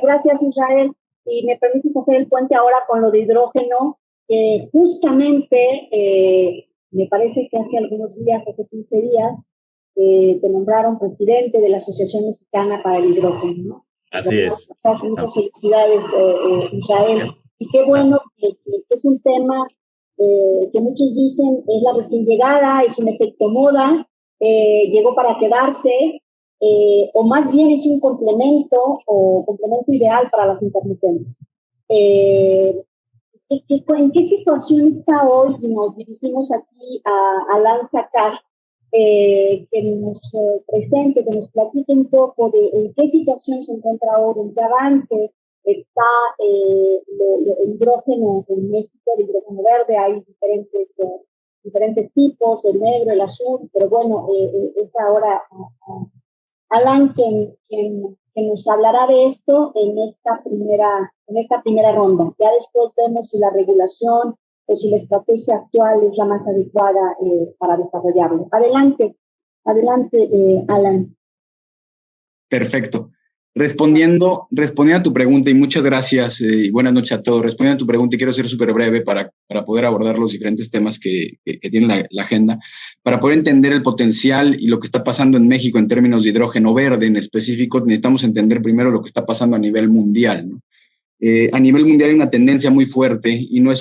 S3: Gracias, Israel. Y me permites hacer el puente ahora con lo de hidrógeno. Justamente, me parece que hace algunos días, hace 15 días, te nombraron presidente de la Asociación Mexicana para el Hidrógeno, ¿no?
S8: Así es.
S3: Muchas felicidades, Israel. Y qué bueno que es un tema que muchos dicen es la recién llegada, es un efecto moda, llegó para quedarse, o más bien es un complemento ideal para las intermitentes. ¿En qué situación está hoy? Y nos dirigimos aquí a Alan Sacar, que nos presente, que nos platique un poco de en qué situación se encuentra ahora, en qué avance está el hidrógeno en México, el hidrógeno verde. Hay diferentes tipos, el negro, el azul, pero bueno, es ahora Alan quien nos hablará de esto en esta primera ronda. Ya después vemos si la regulación o si la estrategia actual es la más adecuada para desarrollarlo. Adelante, Alan.
S9: Perfecto. Respondiendo a tu pregunta, y muchas gracias y buenas noches a todos. Respondiendo a tu pregunta, y quiero ser súper breve para poder abordar los diferentes temas que tiene la agenda, para poder entender el potencial y lo que está pasando en México en términos de hidrógeno verde en específico. Necesitamos entender primero lo que está pasando a nivel mundial, ¿no? A nivel mundial hay una tendencia muy fuerte y no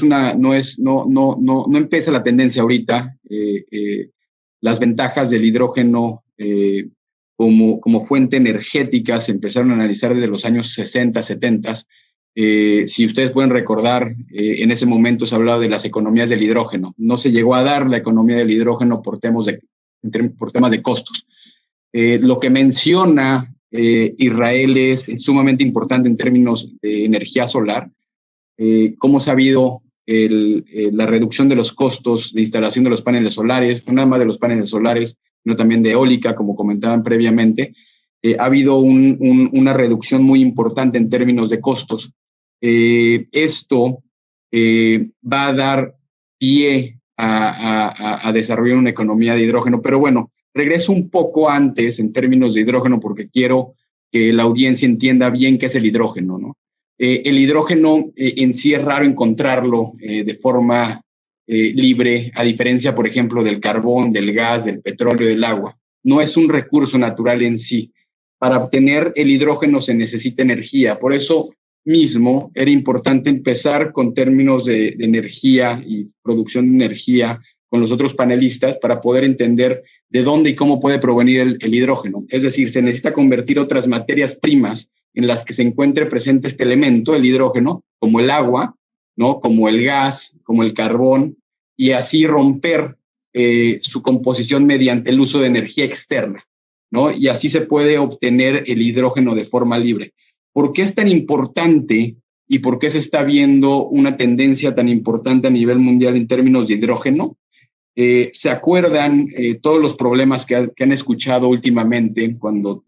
S9: empieza la tendencia ahorita. Las ventajas del hidrógeno como fuente energética se empezaron a analizar desde los años 60, 70. Si ustedes pueden recordar, en ese momento se hablaba de las economías del hidrógeno. No se llegó a dar la economía del hidrógeno por temas de costos. Lo que menciona Israel es sumamente importante en términos de energía solar. Cómo se ha habido la reducción de los costos de instalación de los paneles solares, no nada más de los paneles solares, sino también de eólica, como comentaban previamente. Ha habido una reducción muy importante en términos de costos. Esto va a dar pie a desarrollar una economía de hidrógeno, pero bueno, regreso un poco antes en términos de hidrógeno porque quiero que la audiencia entienda bien qué es el hidrógeno, ¿no? El hidrógeno en sí es raro encontrarlo de forma libre, a diferencia, por ejemplo, del carbón, del gas, del petróleo, del agua. No es un recurso natural en sí. Para obtener el hidrógeno se necesita energía. Por eso mismo era importante empezar con términos de energía y producción de energía con los otros panelistas para poder entender de dónde y cómo puede provenir el hidrógeno. Es decir, se necesita convertir otras materias primas en las que se encuentre presente este elemento, el hidrógeno, como el agua, ¿no? Como el gas, como el carbón, y así romper su composición mediante el uso de energía externa, ¿no? Y así se puede obtener el hidrógeno de forma libre. ¿Por qué es tan importante y por qué se está viendo una tendencia tan importante a nivel mundial en términos de hidrógeno? ¿Se acuerdan todos los problemas que han escuchado últimamente cuando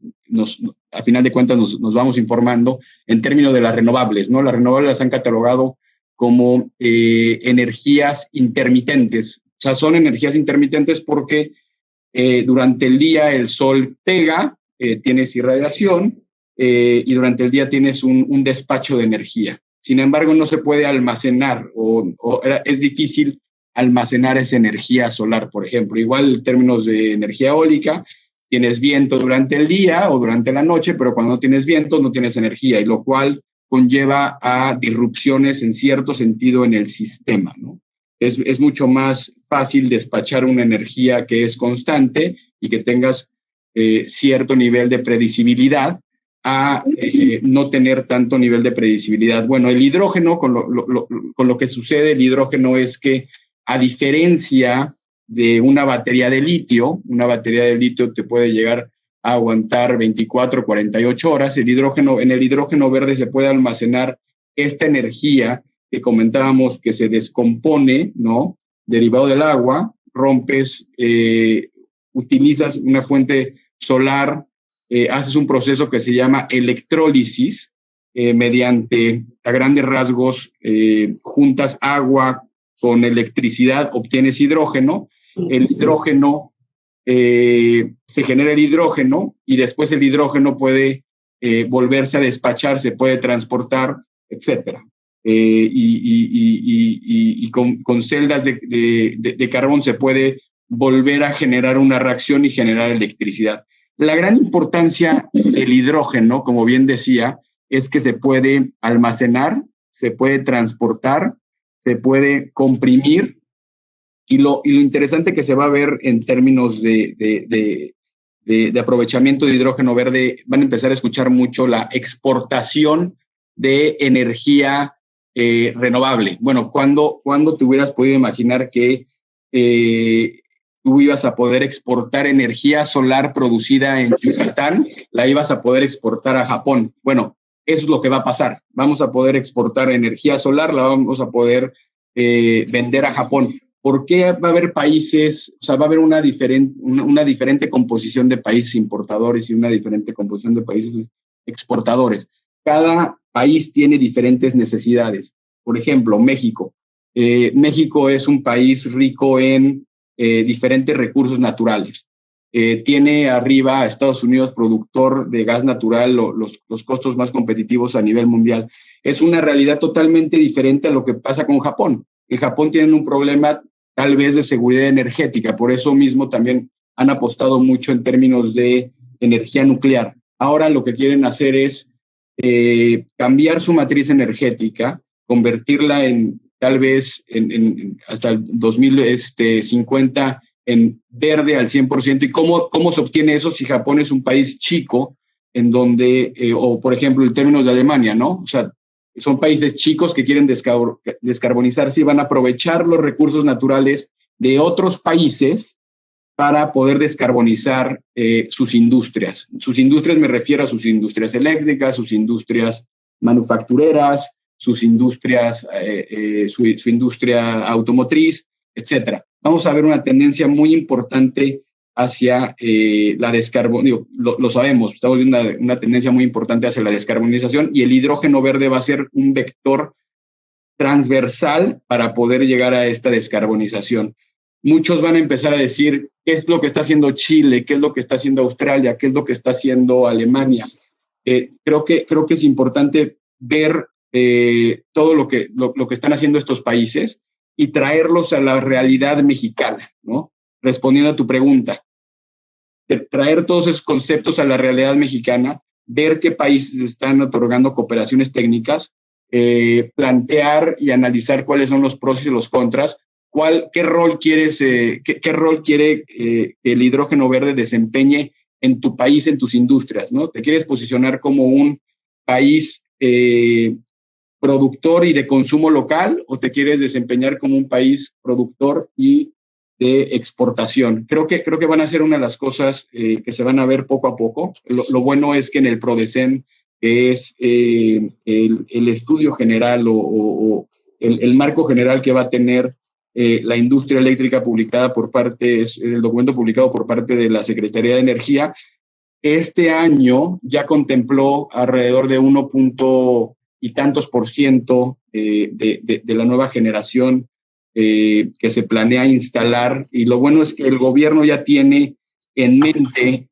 S9: a final de cuentas nos vamos informando en términos de las renovables, ¿no? Las renovables las han catalogado como energías intermitentes. O sea, son energías intermitentes porque durante el día el sol pega, tienes irradiación y durante el día tienes un despacho de energía. Sin embargo, no se puede almacenar o es difícil almacenar esa energía solar, por ejemplo. Igual en términos de energía eólica, tienes viento durante el día o durante la noche, pero cuando no tienes viento no tienes energía, y lo cual conlleva a disrupciones en cierto sentido en el sistema, ¿no? Es mucho más fácil despachar una energía que es constante y que tengas cierto nivel de predecibilidad a no tener tanto nivel de predecibilidad. Bueno, el hidrógeno, con lo que sucede, el hidrógeno es que, a diferencia de una batería de litio te puede llegar a aguantar 24, 48 horas. En el hidrógeno verde se puede almacenar esta energía que comentábamos que se descompone, ¿no? Derivado del agua, rompes, utilizas una fuente solar, haces un proceso que se llama electrólisis, mediante, a grandes rasgos, juntas agua con electricidad, obtienes hidrógeno. El hidrógeno, se genera el hidrógeno y después el hidrógeno puede volverse a despachar, se puede transportar, etcétera. Y con celdas de carbón se puede volver a generar una reacción y generar electricidad. La gran importancia del hidrógeno, como bien decía, es que se puede almacenar, se puede transportar, se puede comprimir, y lo interesante que se va a ver en términos de aprovechamiento de hidrógeno verde, van a empezar a escuchar mucho la exportación de energía renovable. Bueno, ¿cuándo te hubieras podido imaginar que tú ibas a poder exportar energía solar producida en Yucatán, la ibas a poder exportar a Japón? Bueno, eso es lo que va a pasar. Vamos a poder exportar energía solar, la vamos a poder vender a Japón. ¿Por qué va a haber países, o sea, va a haber una diferente composición de países importadores y una diferente composición de países exportadores? Cada país tiene diferentes necesidades. Por ejemplo, México. México es un país rico en diferentes recursos naturales. Tiene arriba a Estados Unidos, productor de gas natural, los costos más competitivos a nivel mundial. Es una realidad totalmente diferente a lo que pasa con Japón. En Japón tienen un problema tal vez de seguridad energética, por eso mismo también han apostado mucho en términos de energía nuclear. Ahora lo que quieren hacer es cambiar su matriz energética, convertirla en tal vez hasta el 2050 en verde al 100%. ¿Y cómo se obtiene eso si Japón es un país chico en donde, o por ejemplo en términos de Alemania, ¿no? O sea, son países chicos que quieren descarbonizarse y van a aprovechar los recursos naturales de otros países para poder descarbonizar sus industrias. Sus industrias, me refiero a sus industrias eléctricas, sus industrias manufactureras, sus industrias, su industria automotriz, etcétera. Vamos a ver una tendencia muy importante hacia la descarbonización. Lo sabemos, estamos viendo una tendencia muy importante hacia la descarbonización, y el hidrógeno verde va a ser un vector transversal para poder llegar a esta descarbonización. Muchos van a empezar a decir qué es lo que está haciendo Chile, qué es lo que está haciendo Australia, qué es lo que está haciendo Alemania. Creo que es importante ver todo lo que están haciendo estos países y traerlos a la realidad mexicana, ¿no? Respondiendo a tu pregunta, traer todos esos conceptos a la realidad mexicana, ver qué países están otorgando cooperaciones técnicas, plantear y analizar cuáles son los pros y los contras, qué rol quiere que el hidrógeno verde desempeñe en tu país, en tus industrias, ¿no? ¿Te quieres posicionar como un país productor y de consumo local, o te quieres desempeñar como un país productor y de exportación? Creo que van a ser una de las cosas que se van a ver poco a poco. Lo bueno es que en el PRODECEN, que es el estudio general o el marco general que va a tener la industria eléctrica, publicada por parte, es el documento publicado por parte de la Secretaría de Energía, este año ya contempló alrededor de 1 y tantos % de la nueva generación que se planea instalar, y lo bueno es que el gobierno ya tiene en mente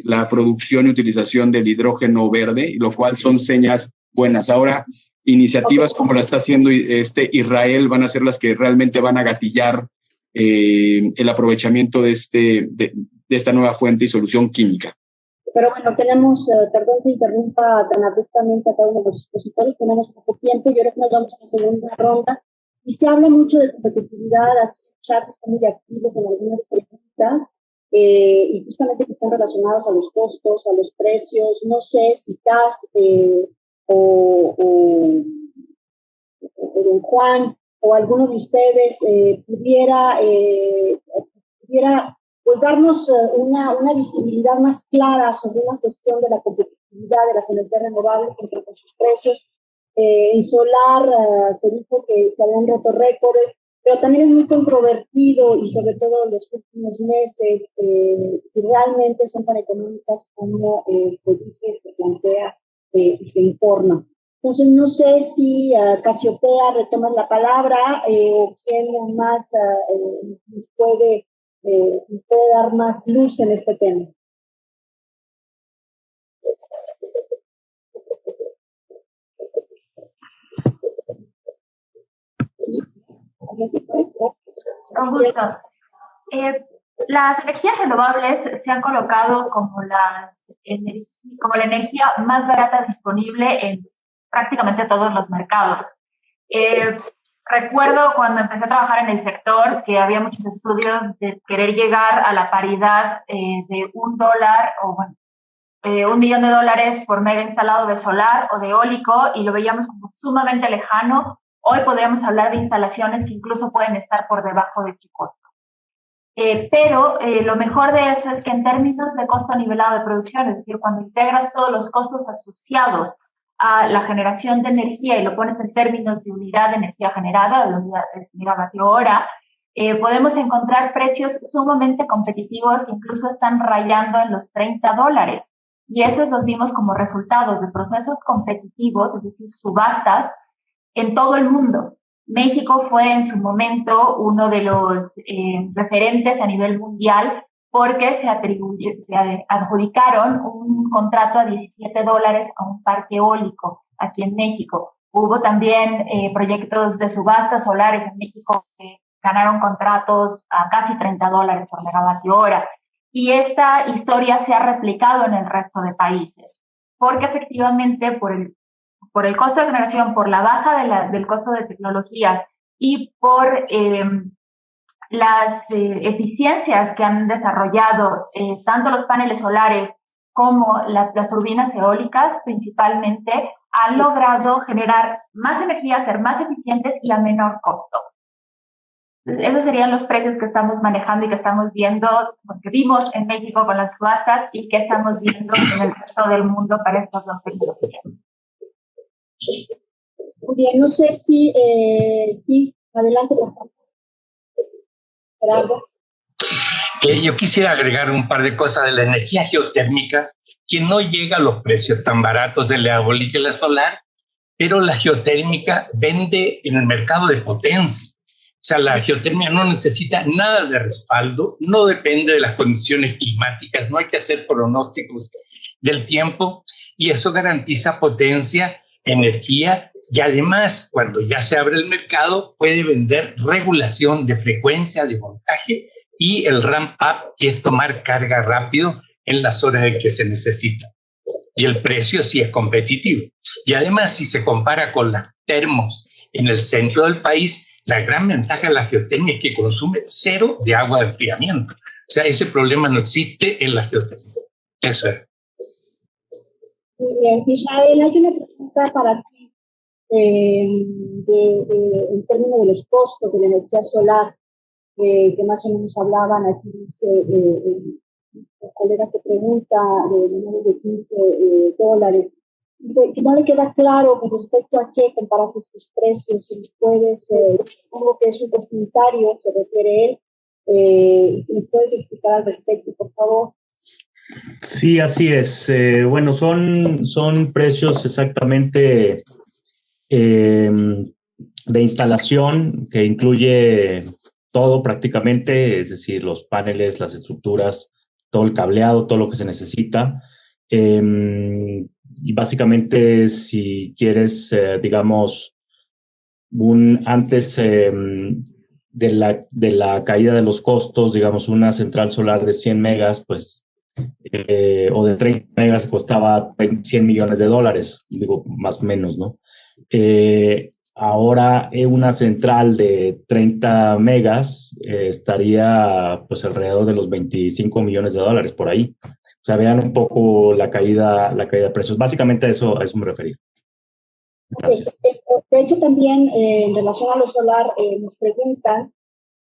S9: la producción y utilización del hidrógeno verde, y lo cual son señas buenas. Ahora, iniciativas como la está haciendo Israel van a ser las que realmente van a gatillar el aprovechamiento de esta nueva fuente y solución química.
S3: Pero bueno, tenemos, perdón que interrumpa tan abruptamente a cada uno de los expositores, tenemos poco tiempo, yo creo que nos vamos a la segunda ronda, y se habla mucho de competitividad, aquí el chat está muy activo con algunas preguntas. y justamente que están relacionados a los costos, a los precios. No sé si Taz o don Juan o alguno de ustedes pudiera pues darnos una visibilidad más clara sobre una cuestión de la competitividad de las energías renovables entre sus precios. En solar se dijo que se habían roto récords, pero también es muy controvertido, y sobre todo en los últimos meses, si realmente son tan económicas como se dice, se plantea y se informa. Entonces, no sé si Casiopea retoma la palabra o quién más nos puede dar más luz en este tema.
S7: Con gusto. Las energías renovables se han colocado como la energía más barata disponible en prácticamente todos los mercados. Recuerdo cuando empecé a trabajar en el sector que había muchos estudios de querer llegar a la paridad de $1 o bueno, $1 millón por mega instalado de solar o de eólico, y lo veíamos como sumamente lejano. Hoy podríamos hablar de instalaciones que incluso pueden estar por debajo de ese costo. Pero lo mejor de eso es que en términos de costo nivelado de producción, es decir, cuando integras todos los costos asociados a la generación de energía y lo pones en términos de unidad de energía generada, de unidad de megavatio hora, podemos encontrar precios sumamente competitivos que incluso están rayando en los $30. Y esos los vimos como resultados de procesos competitivos, es decir, subastas, en todo el mundo. México fue en su momento uno de los referentes a nivel mundial porque se adjudicaron un contrato a $17 a un parque eólico aquí en México. Hubo también proyectos de subastas solares en México que ganaron contratos a casi $30 por megavatio hora. Y esta historia se ha replicado en el resto de países, porque efectivamente por el costo de generación, por la baja del costo de tecnologías y por las eficiencias que han desarrollado tanto los paneles solares como las turbinas eólicas principalmente, han logrado generar más energía, ser más eficientes y a menor costo. Esos serían los precios que estamos manejando y que estamos viendo, porque vimos en México con las subastas y que estamos viendo en el resto del mundo para estas dos tecnologías.
S3: Muy bien, no sé si, sí, adelante, por favor. Gerardo.
S5: Yo quisiera agregar un par de cosas de la energía geotérmica, que no llega a los precios tan baratos de la eólica y la solar, pero la geotérmica vende en el mercado de potencia. O sea, la geotérmica no necesita nada de respaldo, no depende de las condiciones climáticas, no hay que hacer pronósticos del tiempo, y eso garantiza potencia, energía, y además, cuando ya se abre el mercado, puede vender regulación de frecuencia, de voltaje, y el ramp up, que es tomar carga rápido en las horas en que se necesita. Y el precio sí es competitivo. Y además, si se compara con las termos en el centro del país, la gran ventaja de la geotérmica es que consume 0 de agua de enfriamiento. O sea, ese problema no existe en la geotérmica. Eso es.
S3: Muy bien. Israel, hay una pregunta para ti en términos de los costos de la energía solar, que más o menos hablaban. Aquí dice el colega que pregunta de menores de $15. Dice que no le queda claro con respecto a qué comparas estos precios. Si nos puedes, supongo que es un comentario, se refiere él, si nos puedes explicar al respecto, por favor.
S8: Sí, así es. Bueno, son precios exactamente de instalación, que incluye todo prácticamente, es decir, los paneles, las estructuras, todo el cableado, todo lo que se necesita. Y básicamente, si quieres, digamos, antes de la caída de los costos, digamos, una central solar de 100 megas, pues, o de 30 megas costaba $100 millones, digo, más o menos, ¿no? Ahora Ahora una central de 30 megas estaría pues alrededor de los $25 millones por ahí. O sea, vean un poco la caída de precios. Básicamente a eso me refería. Gracias.
S3: De hecho, también en relación a lo solar, nos preguntan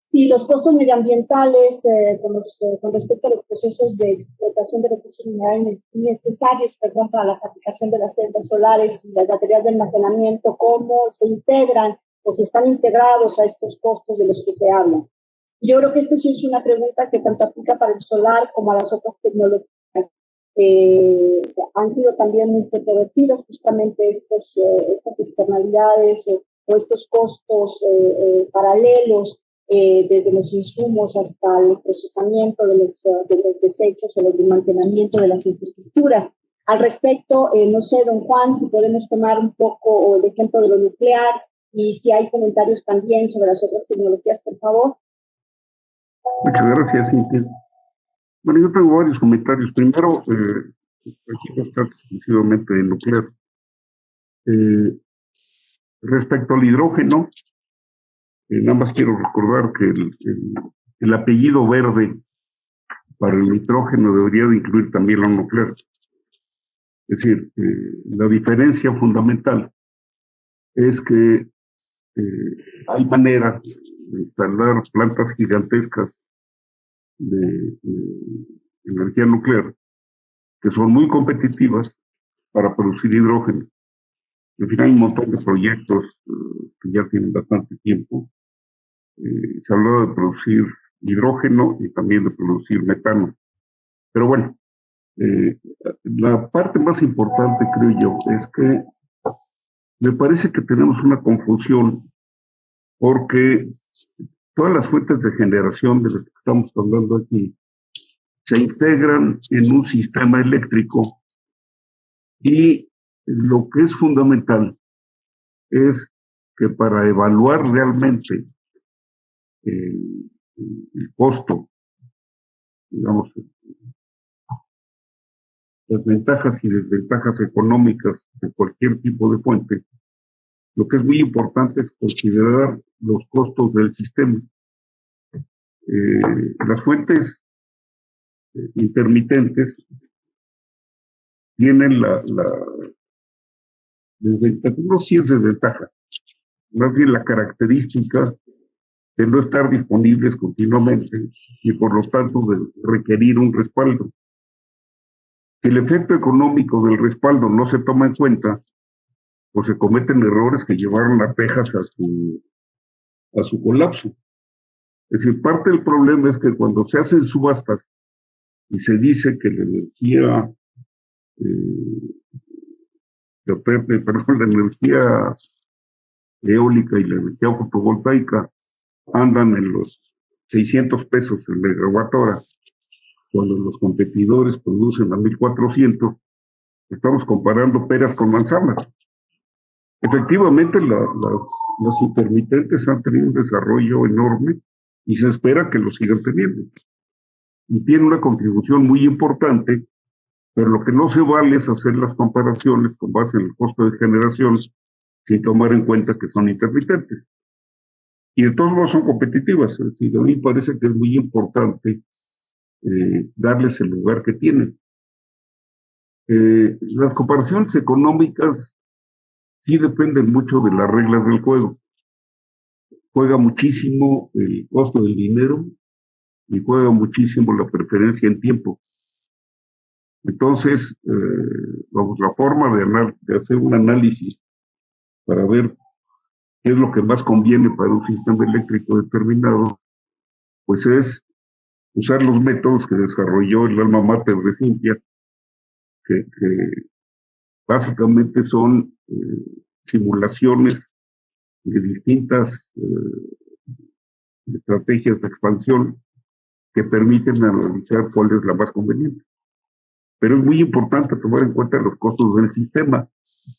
S3: si los costos medioambientales con respecto a los procesos de explotación de recursos minerales necesarios para la fabricación de las celdas solares y las baterías de almacenamiento, cómo se integran o si están integrados a estos costos de los que se habla. Yo creo que esto sí es una pregunta que tanto aplica para el solar como a las otras tecnologías. Han sido también muy controvertidos justamente estas externalidades o estos costos paralelos desde los insumos hasta el procesamiento de los desechos o el desmantelamiento de las infraestructuras. Al respecto, no sé, don Juan, si podemos tomar un poco el ejemplo de lo nuclear y si hay comentarios también sobre las otras tecnologías, por favor.
S4: Muchas gracias, Cintia. Bueno, yo tengo varios comentarios. Primero, aquí no está exclusivamente de nuclear. Respecto al hidrógeno, nada más quiero recordar que el apellido verde para el nitrógeno debería de incluir también lo nuclear. Es decir, la diferencia fundamental es que hay manera de instalar plantas gigantescas de energía nuclear que son muy competitivas para producir hidrógeno. Al final hay un montón de proyectos que ya tienen bastante tiempo. Se habló de producir hidrógeno y también de producir metano. Pero bueno, la parte más importante, creo yo, es que me parece que tenemos una confusión porque todas las fuentes de generación de las que estamos hablando aquí se integran en un sistema eléctrico y lo que es fundamental es que para evaluar realmente el costo, digamos, las ventajas y desventajas económicas de cualquier tipo de fuente, lo que es muy importante es considerar los costos del sistema. Las fuentes intermitentes tienen la desventaja, no si es desventaja, más bien la característica de no estar disponibles continuamente y por lo tanto de requerir un respaldo. Si el efecto económico del respaldo no se toma en cuenta, pues se cometen errores que llevaron a Texas a su colapso. Es decir, parte del problema es que cuando se hacen subastas y se dice que la energía la energía eólica y la energía fotovoltaica andan en los 600 pesos el megawatt hora, cuando los competidores producen a 1,400, estamos comparando peras con manzanas. Efectivamente, los intermitentes han tenido un desarrollo enorme y se espera que lo sigan teniendo. Y tiene una contribución muy importante, pero lo que no se vale es hacer las comparaciones con base en el costo de generación sin tomar en cuenta que son intermitentes. Y de todos modos son competitivas. Es decir, a mí me parece que es muy importante darles el lugar que tienen. Las comparaciones económicas sí dependen mucho de las reglas del juego. Juega muchísimo el costo del dinero y juega muchísimo la preferencia en tiempo. Entonces, la forma de hacer un análisis para ver qué es lo que más conviene para un sistema eléctrico determinado, pues es usar los métodos que desarrolló el alma mater de Cintia, que básicamente son simulaciones de distintas estrategias de expansión que permiten analizar cuál es la más conveniente. Pero es muy importante tomar en cuenta los costos del sistema,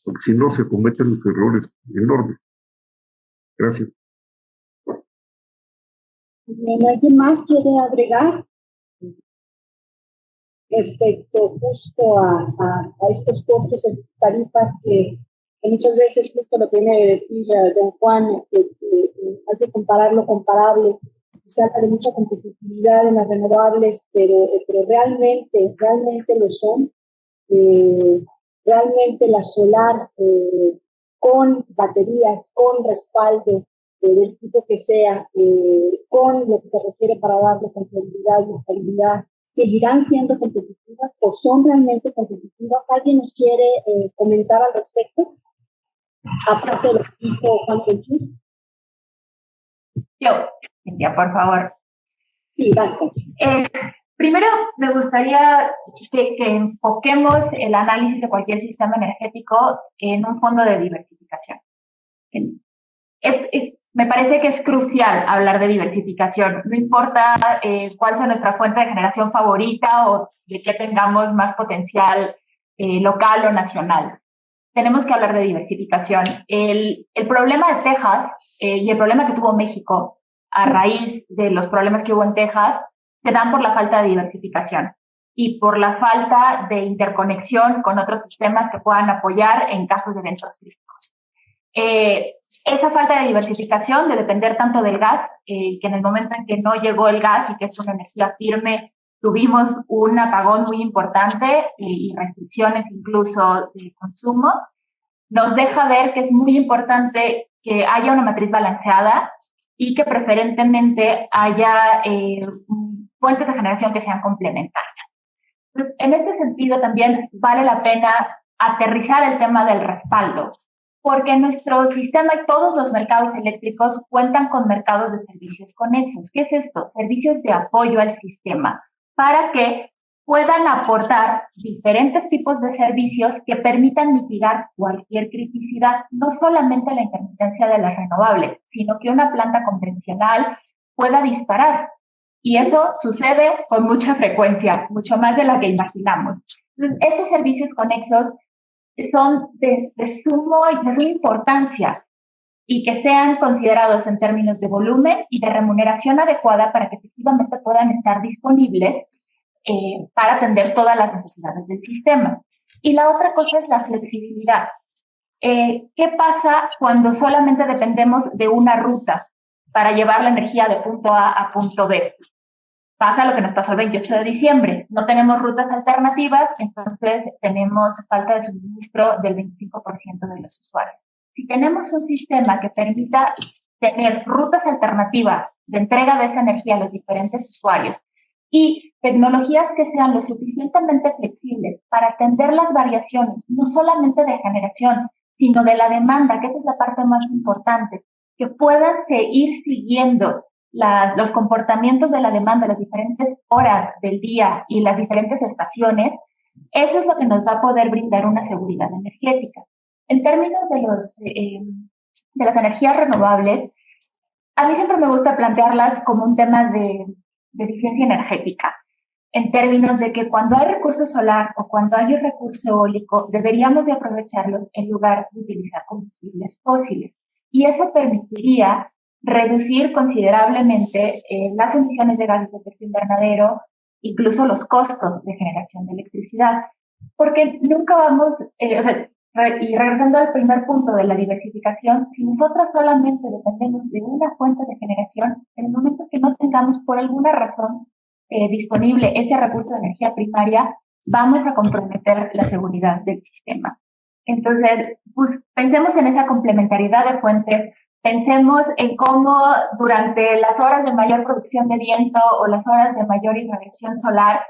S4: porque si no se cometen los errores enormes. Gracias.
S3: ¿Alguien más quiere agregar respecto justo a estos costos, estas tarifas que que muchas veces justo lo que viene de decir don Juan, que hay que comparar lo comparable. Se habla de mucha competitividad en las renovables, pero realmente lo son. Realmente la solar, con baterías, con respaldo del tipo que sea, con lo que se requiere para darle confiabilidad y estabilidad, ¿seguirán siendo competitivas o son realmente competitivas? ¿Alguien nos quiere comentar al respecto? Aparte de lo que dijo Juan Penchus.
S7: Yo, Cintia, por favor.
S3: Sí, Vázquez.
S7: Primero, me gustaría que enfoquemos el análisis de cualquier sistema energético en un fondo de diversificación. Me parece que es crucial hablar de diversificación. No importa cuál sea nuestra fuente de generación favorita o de qué tengamos más potencial local o nacional. Tenemos que hablar de diversificación. El problema de Texas y el problema que tuvo México a raíz de los problemas que hubo en Texas se dan por la falta de diversificación y por la falta de interconexión con otros sistemas que puedan apoyar en casos de eventos críticos. Esa falta de diversificación, de depender tanto del gas, que en el momento en que no llegó el gas y que es una energía firme, tuvimos un apagón muy importante y restricciones incluso de consumo, nos deja ver que es muy importante que haya una matriz balanceada y que preferentemente haya fuentes de generación que sean complementarias. Entonces, en este sentido también vale la pena aterrizar el tema del respaldo, porque nuestro sistema y todos los mercados eléctricos cuentan con mercados de servicios conexos. ¿Qué es esto? Servicios de apoyo al sistema para que puedan aportar diferentes tipos de servicios que permitan mitigar cualquier criticidad, no solamente la intermitencia de las renovables, sino que una planta convencional pueda disparar. Y eso sucede con mucha frecuencia, mucho más de la que imaginamos. Entonces, estos servicios conexos son de suma importancia y que sean considerados en términos de volumen y de remuneración adecuada para que efectivamente puedan estar disponibles para atender todas las necesidades del sistema. Y la otra cosa es la flexibilidad. ¿Qué pasa cuando solamente dependemos de una ruta para llevar la energía de punto A a punto B? Pasa lo que nos pasó el 28 de diciembre. No tenemos rutas alternativas, entonces tenemos falta de suministro del 25% de los usuarios. Si tenemos un sistema que permita tener rutas alternativas de entrega de esa energía a los diferentes usuarios y tecnologías que sean lo suficientemente flexibles para atender las variaciones, no solamente de generación, sino de la demanda, que esa es la parte más importante, que puedan ir siguiendo los comportamientos de la demanda, las diferentes horas del día y las diferentes estaciones, eso es lo que nos va a poder brindar una seguridad energética. En términos de las energías renovables, a mí siempre me gusta plantearlas como un tema de eficiencia energética, en términos de que cuando hay recurso solar o cuando hay un recurso eólico, deberíamos de aprovecharlos en lugar de utilizar combustibles fósiles. Y eso permitiría reducir considerablemente las emisiones de gases de efecto invernadero, incluso los costos de generación de electricidad. Porque nunca vamos, y regresando al primer punto de la diversificación, si nosotros solamente dependemos de una fuente de generación, en el momento que no tengamos por alguna razón disponible ese recurso de energía primaria, vamos a comprometer la seguridad del sistema. Entonces, pues, pensemos en esa complementariedad de fuentes, pensemos en cómo durante las horas de mayor producción de viento o las horas de mayor irradiación solar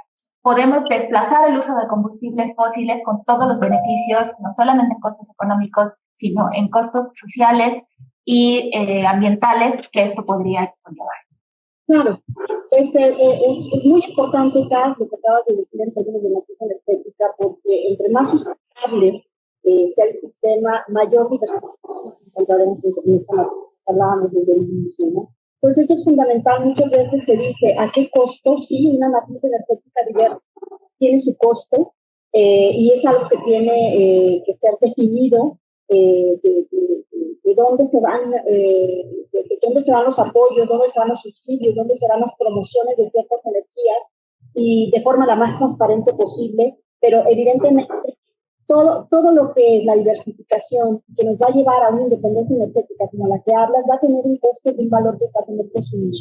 S7: podemos desplazar el uso de combustibles fósiles con todos los beneficios, no solamente en costos económicos, sino en costos sociales y ambientales que esto podría conllevar.
S3: Claro, es muy importante, Cas, lo que acabas de decir en términos de matriz energética, porque entre más sustentable sea el sistema, mayor diversificación encontraremos en esta matriz que hablábamos desde el inicio, ¿no? Pues esto es fundamental. Muchas veces se dice, ¿a qué costo? Sí, una matriz energética diversa tiene su costo y es algo que tiene que ser definido de dónde se van, de dónde se van los apoyos, dónde se van los subsidios, dónde se van las promociones de ciertas energías y de forma la más transparente posible, pero evidentemente todo lo que es la diversificación, que nos va a llevar a una independencia energética como la que hablas, va a tener un costo de un valor que está a tener que asumir.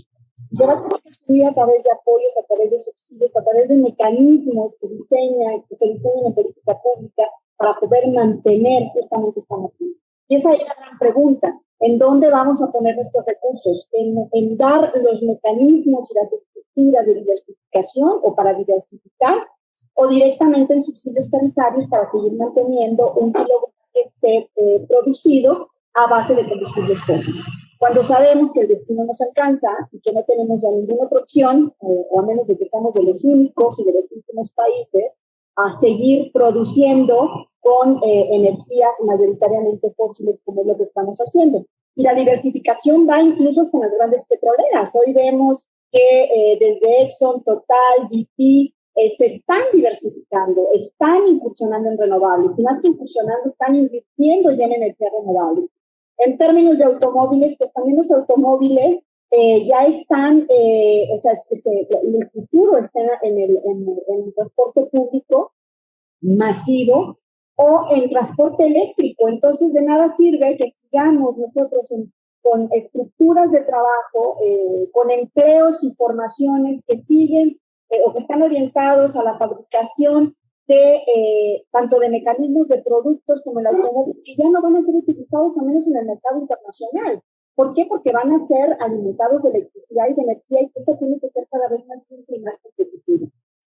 S3: Se va a tener que subir a través de apoyos, a través de subsidios, a través de mecanismos que se diseñen en política pública para poder mantener justamente esta noticia. Y esa es la gran pregunta. ¿En dónde vamos a poner nuestros recursos? ¿En dar los mecanismos y las estructuras de diversificación o para diversificar? ¿O directamente en subsidios tarifarios para seguir manteniendo un kilogramo que esté producido a base de combustibles fósiles? Cuando sabemos que el destino nos alcanza y que no tenemos ya ninguna otra opción, o a menos de que seamos de los únicos y de los últimos países, a seguir produciendo con energías mayoritariamente fósiles como es lo que estamos haciendo. Y la diversificación va incluso hasta las grandes petroleras. Hoy vemos que desde Exxon, Total, BP, se están diversificando, están incursionando en renovables, y más que incursionando, están invirtiendo ya en energías renovables. En términos de automóviles, pues también los automóviles ya están, o sea, el futuro está en el transporte público masivo o en transporte eléctrico. Entonces, de nada sirve que sigamos nosotros con estructuras de trabajo, con empleos y formaciones que siguen o que están orientados a la fabricación de tanto de mecanismos de productos como el automóvil, que ya no van a ser utilizados, al menos en el mercado internacional. ¿Por qué? Porque van a ser alimentados de electricidad y de energía, y esta tiene que ser cada vez más simple y más competitiva.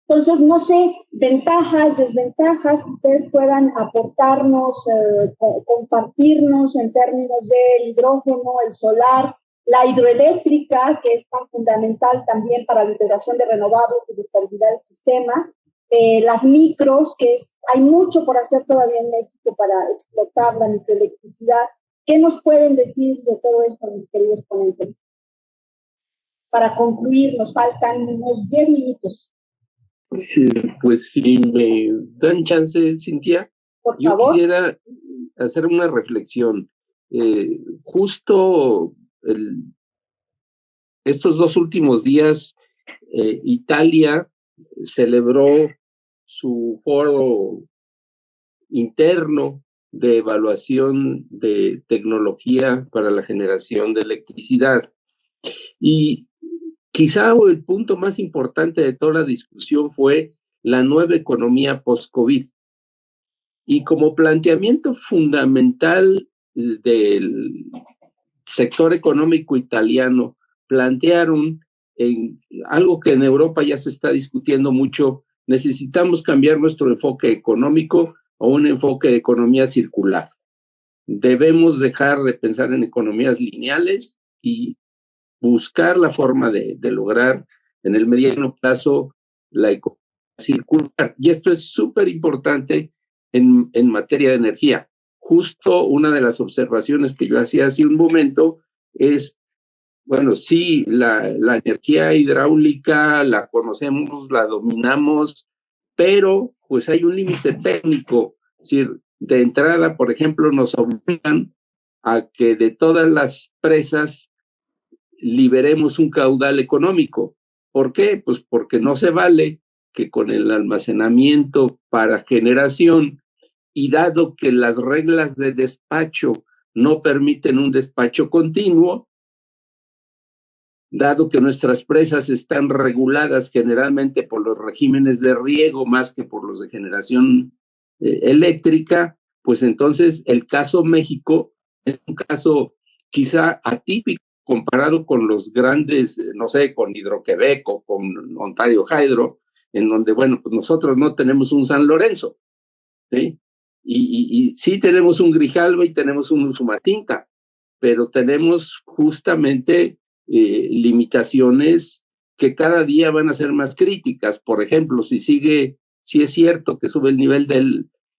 S3: Entonces, no sé, ventajas, desventajas que ustedes puedan aportarnos, compartirnos en términos del hidrógeno, el solar, la hidroeléctrica, que es tan fundamental también para la integración de renovables y de estabilidad del sistema, las micros, hay mucho por hacer todavía en México para explotar la microelectricidad. ¿Qué nos pueden decir de todo esto, mis queridos ponentes? Para concluir, nos faltan unos 10 minutos.
S6: Sí, pues si me dan chance, Cintia,
S3: por
S6: yo
S3: favor.
S6: Quisiera hacer una reflexión. Justo estos 2 últimos días, Italia celebró su foro interno de evaluación de tecnología para la generación de electricidad. Y quizá el punto más importante de toda la discusión fue la nueva economía post-COVID. Y como planteamiento fundamental del sector económico italiano, plantearon algo que en Europa ya se está discutiendo mucho: necesitamos cambiar nuestro enfoque económico a un enfoque de economía circular. Debemos dejar de pensar en economías lineales y buscar la forma de lograr en el mediano plazo la economía circular. Y esto es súper importante en materia de energía. Justo una de las observaciones que yo hacía hace un momento es, bueno, sí, la energía hidráulica la conocemos, la dominamos, pero pues hay un límite técnico. Es decir, de entrada, por ejemplo, nos obligan a que de todas las presas liberemos un caudal económico. ¿Por qué? Pues porque no se vale que con el almacenamiento para generación, y dado que las reglas de despacho no permiten un despacho continuo, dado que nuestras presas están reguladas generalmente por los regímenes de riego más que por los de generación eléctrica, pues entonces el caso México es un caso quizá atípico comparado con los grandes, no sé, con Hidro-Quebec o con Ontario Hydro, en donde, bueno, pues nosotros no tenemos un San Lorenzo, ¿sí? Y sí tenemos un Grijalva y tenemos un Usumacinta, pero tenemos justamente limitaciones que cada día van a ser más críticas. Por ejemplo, si es cierto que sube el nivel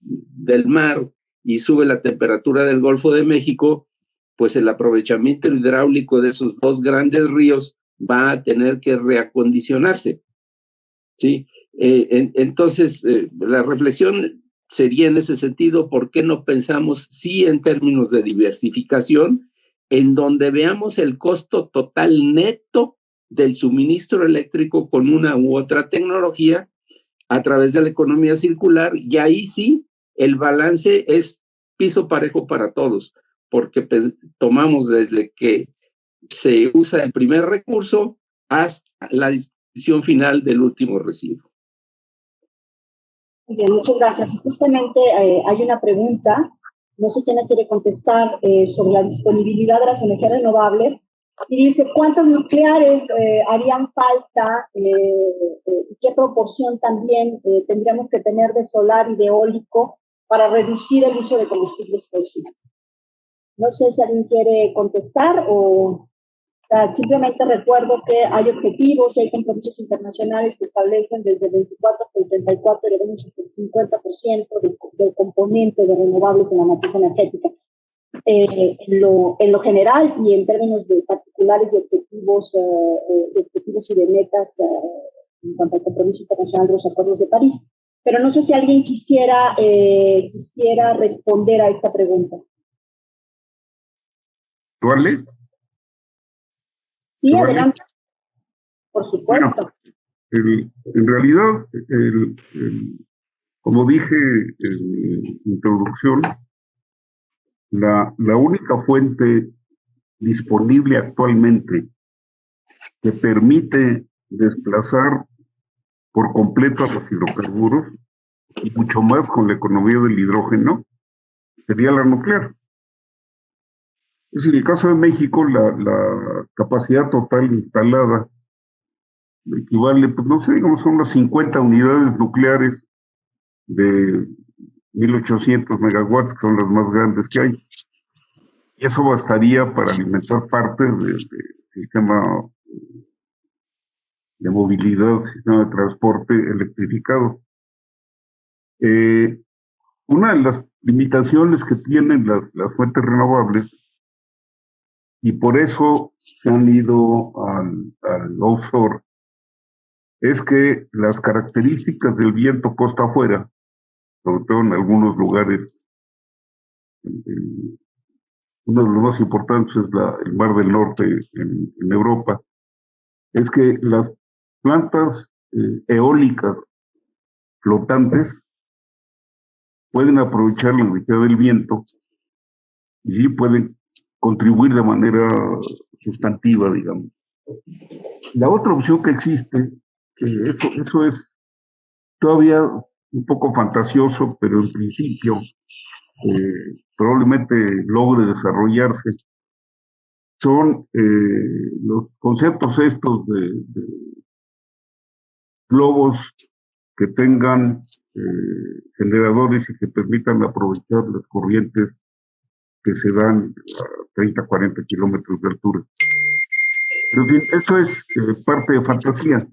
S6: del mar y sube la temperatura del Golfo de México, pues el aprovechamiento hidráulico de esos 2 grandes ríos va a tener que reacondicionarse, ¿sí? Entonces, la reflexión sería en ese sentido: ¿por qué no pensamos sí en términos de diversificación, en donde veamos el costo total neto del suministro eléctrico con una u otra tecnología a través de la economía circular? Y ahí sí el balance es piso parejo para todos, porque tomamos desde que se usa el primer recurso hasta la disposición final del último residuo.
S3: Muy bien, muchas gracias. Justamente hay una pregunta, no sé quién la quiere contestar, sobre la disponibilidad de las energías renovables, y dice, ¿cuántas nucleares harían falta y qué proporción también tendríamos que tener de solar y de eólico para reducir el uso de combustibles fósiles? No sé si alguien quiere contestar o sea, simplemente recuerdo que hay objetivos y hay compromisos internacionales que establecen desde el 24 hasta el 34, llevamos hasta el 50% del componente de renovables en la matriz energética. En lo general y en términos de particulares y objetivos y de metas en cuanto al compromiso internacional de los acuerdos de París. Pero no sé si alguien quisiera responder a esta pregunta.
S4: ¿Duale?
S3: Sí, ¿duale? Adelante. Por supuesto.
S4: Bueno, en realidad, como dije en introducción, la única fuente disponible actualmente que permite desplazar por completo a los hidrocarburos y mucho más con la economía del hidrógeno sería la nuclear. Es decir, en el caso de México, la capacidad total instalada equivale, pues no sé, digamos, son unas 50 unidades nucleares de 1800 megawatts, que son las más grandes que hay. Y eso bastaría para alimentar parte del sistema de movilidad, sistema de transporte electrificado. Una de las limitaciones que tienen las fuentes renovables, y por eso se han ido al offshore, es que las características del viento costa afuera, sobre todo en algunos lugares, uno de los más importantes es el Mar del Norte en Europa, es que las plantas eólicas flotantes pueden aprovechar la energía del viento y sí pueden contribuir de manera sustantiva, digamos. La otra opción que existe, eso es todavía un poco fantasioso, pero en principio probablemente logre desarrollarse, son los conceptos estos de globos que tengan generadores y que permitan aprovechar las corrientes que se dan a 30, 40 kilómetros de altura. Pero en fin, eso es parte de fantasía.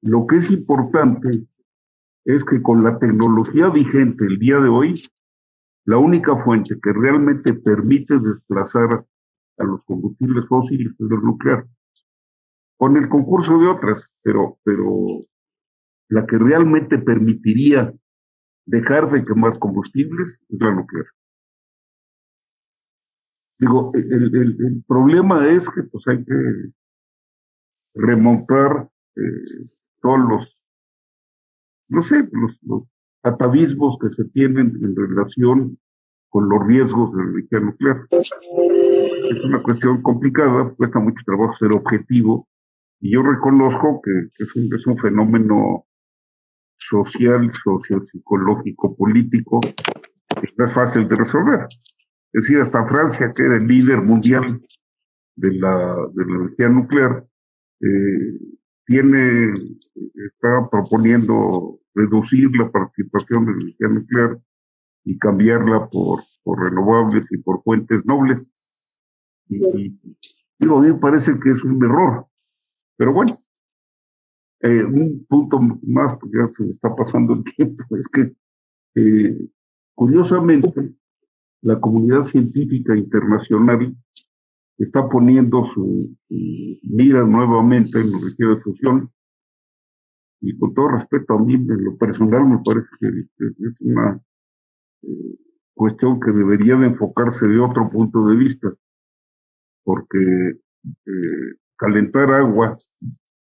S4: Lo que es importante es que con la tecnología vigente el día de hoy, la única fuente que realmente permite desplazar a los combustibles fósiles es el nuclear. Con el concurso de otras, pero la que realmente permitiría dejar de quemar combustibles es la nuclear. Digo, el problema es que pues hay que remontar todos los atavismos que se tienen en relación con los riesgos de la energía nuclear. Es una cuestión complicada, cuesta mucho trabajo ser objetivo, y yo reconozco que es un fenómeno social, sociopsicológico, político, que no es fácil de resolver. Es decir, hasta Francia, que era el líder mundial de la energía nuclear, está proponiendo reducir la participación de la energía nuclear y cambiarla por renovables y por fuentes nobles. Y digo, a mí me parece que es un error. Pero bueno, un punto más, porque ya se me está pasando el tiempo, es que curiosamente la comunidad científica internacional está poniendo su mira nuevamente en la energía de fusión, y con todo respeto a mí, en lo personal me parece que es una cuestión que debería de enfocarse de otro punto de vista, porque calentar agua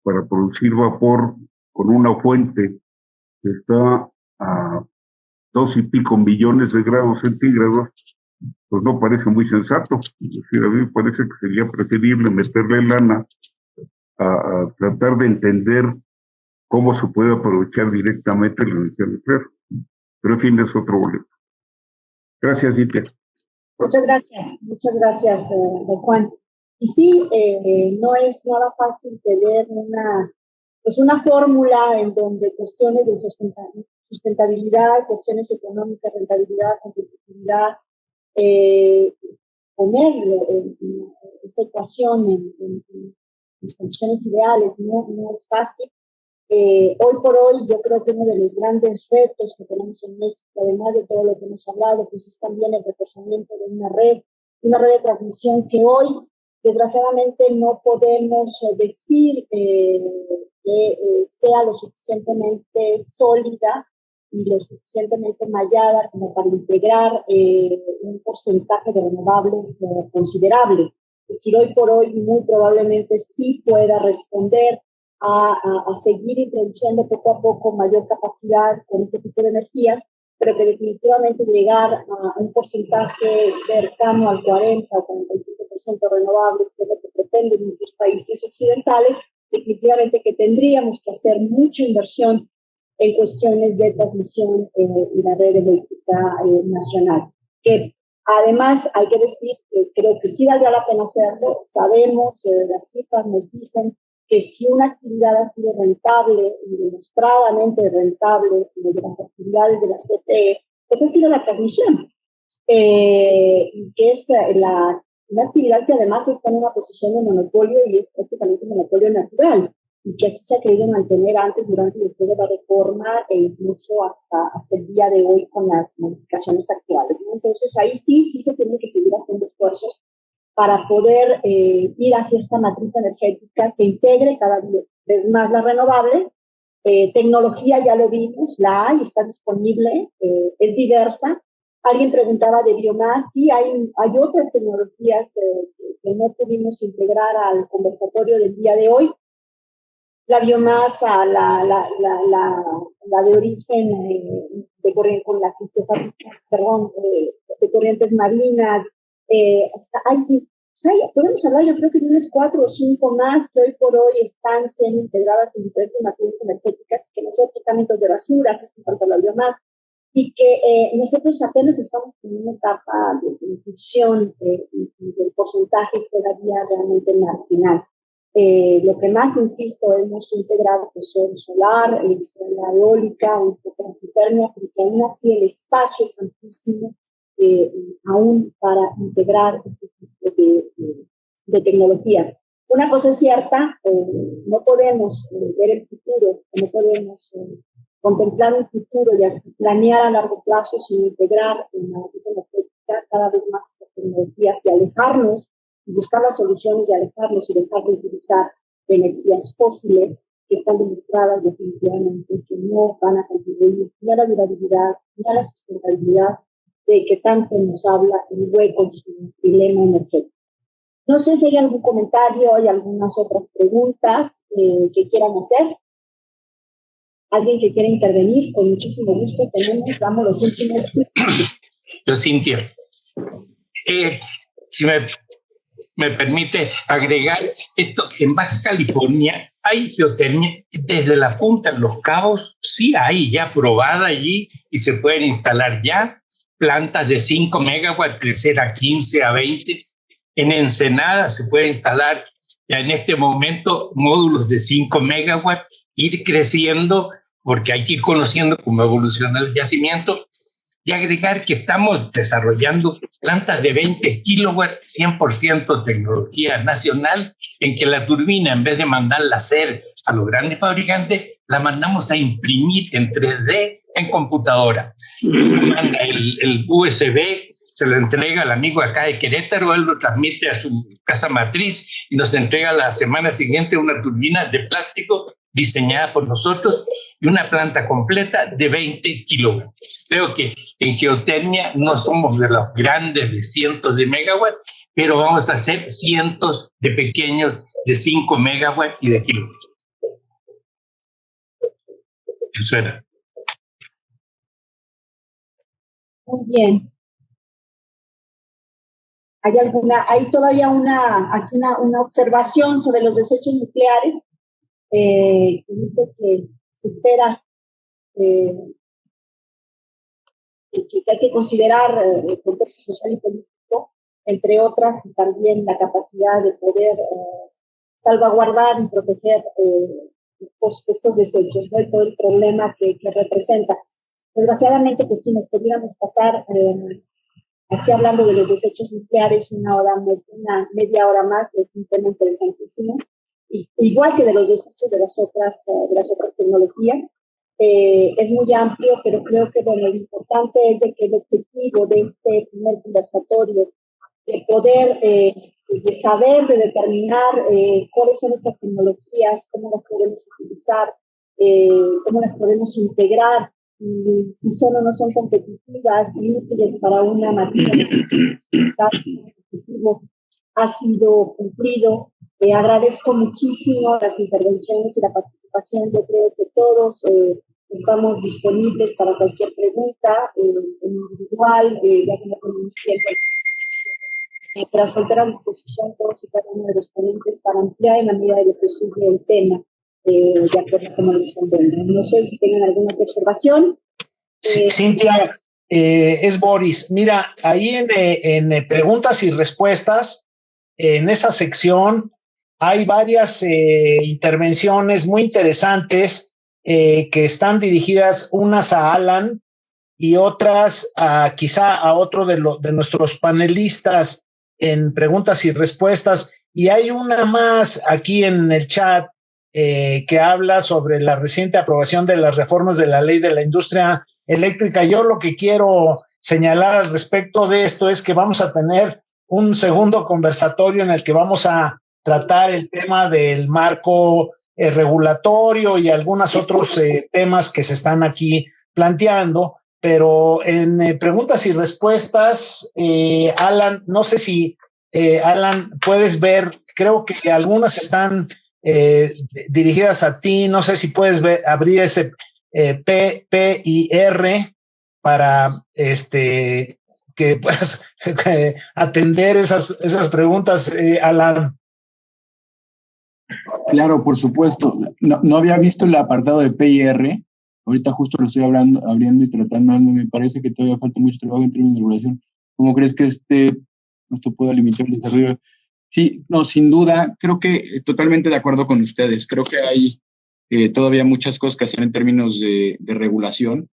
S4: para producir vapor con una fuente que está a 2 y pico millones de grados centígrados, pues no parece muy sensato. Es decir, a mí me parece que sería preferible meterle lana a tratar de entender cómo se puede aprovechar directamente la energía nuclear. Pero en fin, es otro boleto. Gracias, Cintia.
S3: Muchas gracias, don Juan. Y sí, no es nada fácil tener una fórmula en donde cuestiones de sustentabilidad, cuestiones económicas, rentabilidad, competitividad, ponerlo en esa ecuación en las condiciones ideales, no es fácil. Hoy por hoy yo creo que uno de los grandes retos que tenemos en México, además de todo lo que hemos hablado, pues es también el reforzamiento de una red de transmisión que hoy desgraciadamente no podemos decir que sea lo suficientemente sólida y lo suficientemente mallada como para integrar un porcentaje de renovables considerable. Es decir, hoy por hoy muy probablemente sí pueda responder a seguir introduciendo poco a poco mayor capacidad con este tipo de energías, pero que definitivamente llegar a un porcentaje cercano al 40 o 45% renovables, que es lo que pretenden muchos países occidentales, definitivamente que tendríamos que hacer mucha inversión en cuestiones de transmisión y la red eléctrica nacional. Que además hay que decir que creo que sí valdría la pena hacerlo. Sabemos, las cifras nos dicen que si una actividad ha sido rentable y demostradamente rentable de las actividades de la CFE, pues ha sido la transmisión, que es una actividad que además está en una posición de monopolio y es prácticamente un monopolio natural, y que así se ha querido mantener antes, durante y después de la reforma e incluso hasta el día de hoy con las modificaciones actuales, ¿no? Entonces ahí sí se tiene que seguir haciendo esfuerzos para poder ir hacia esta matriz energética que integre cada vez más las renovables. Tecnología ya lo vimos, la hay, está disponible, es diversa. Alguien preguntaba de biomás, sí, hay otras tecnologías que no pudimos integrar al conversatorio del día de hoy. La biomasa, la de origen de corriente, con la que se fabrica, de corrientes marinas. Podemos hablar, yo creo que de unas 4 o 5 más que hoy por hoy están siendo integradas en diferentes materias energéticas, que nosotros también de basura, que es en cuanto a la biomasa, y que nosotros apenas estamos en una etapa de infusión y el porcentaje es todavía realmente marginal. Lo que más, insisto, hemos integrado pues el solar, la eólica, un poco la geotérmica, porque aún así el espacio es amplísimo aún para integrar este tipo de tecnologías. Una cosa es cierta, no podemos ver el futuro, no podemos contemplar un futuro y planear a largo plazo sin integrar en la matriz energética cada vez más estas tecnologías y alejarnos, y buscar las soluciones y alejarnos y dejar de utilizar energías fósiles que están demostradas definitivamente que no van a contribuir ni a la durabilidad ni a la sustentabilidad de que tanto nos habla el hueco en su dilema energético. No sé si hay algún comentario, hay algunas otras preguntas que quieran hacer. ¿Alguien que quiera intervenir? Con muchísimo gusto damos los últimos.
S5: Yo, Cintia, si me permite agregar esto, en Baja California hay geotermia desde la punta en Los Cabos, sí hay ya probada allí y se pueden instalar ya plantas de 5 megawatts, crecer a 15, a 20. En Ensenada se puede instalar ya en este momento módulos de 5 megawatts, ir creciendo porque hay que ir conociendo cómo evoluciona el yacimiento. Y agregar que estamos desarrollando plantas de 20 kilowatts, 100% tecnología nacional, en que la turbina, en vez de mandarla a hacer a los grandes fabricantes, la mandamos a imprimir en 3D en computadora. Manda el USB, se lo entrega al amigo acá de Querétaro, él lo transmite a su casa matriz y nos entrega la semana siguiente una turbina de plástico diseñada por nosotros y una planta completa de 20 kilowatts. Creo que en geotermia no somos de los grandes de cientos de megawatts, pero vamos a hacer cientos de pequeños de 5 megawatts y de kilowatts. Eso era.
S3: Muy bien. Hay todavía una observación sobre los desechos nucleares, que dice que se espera que hay que considerar el contexto social y político, entre otras, y también la capacidad de poder salvaguardar y proteger estos desechos, ¿no? Y todo el problema que representa. Desgraciadamente, pues sí, nos pudiéramos pasar aquí hablando de los desechos nucleares una media hora más. Es un tema interesantísimo, igual que de los desechos de las otras tecnologías. Es muy amplio, pero creo que bueno, lo importante es de que el objetivo de este primer conversatorio, de poder, de saber, de determinar cuáles son estas tecnologías, cómo las podemos utilizar, cómo las podemos integrar, y si son o no son competitivas y útiles para una materia, ha sido cumplido. Agradezco muchísimo las intervenciones y la participación. Yo creo que todos estamos disponibles para cualquier pregunta individual, ya que no tenemos tiempo. Tras faltar a disposición todos y cada uno de los ponentes para ampliar en la medida de lo posible el tema, de acuerdo a cómo les convenga. No sé si tienen alguna observación.
S1: Cintia, es Boris. Mira, ahí en preguntas y respuestas, en esa sección hay varias intervenciones muy interesantes que están dirigidas unas a Alan y otras quizá a otro de nuestros panelistas en preguntas y respuestas. Y hay una más aquí en el chat que habla sobre la reciente aprobación de las reformas de la ley de la industria eléctrica. Yo lo que quiero señalar al respecto de esto es que vamos a tener un segundo conversatorio en el que vamos a tratar el tema del marco regulatorio y algunos otros temas que se están aquí planteando, pero en preguntas y respuestas, Alan, no sé si, Alan, puedes ver, creo que algunas están dirigidas a ti, no sé si puedes abrir ese P y R para que puedas atender esas preguntas, Alan.
S9: Claro, por supuesto. No había visto el apartado de P y R. Ahorita justo lo estoy abriendo y tratando. Me parece que todavía falta mucho trabajo en términos de regulación. ¿Cómo crees que esto pueda limitar el desarrollo? Sí, no, sin duda. Creo que totalmente de acuerdo con ustedes. Creo que hay todavía muchas cosas que hacer en términos de regulación.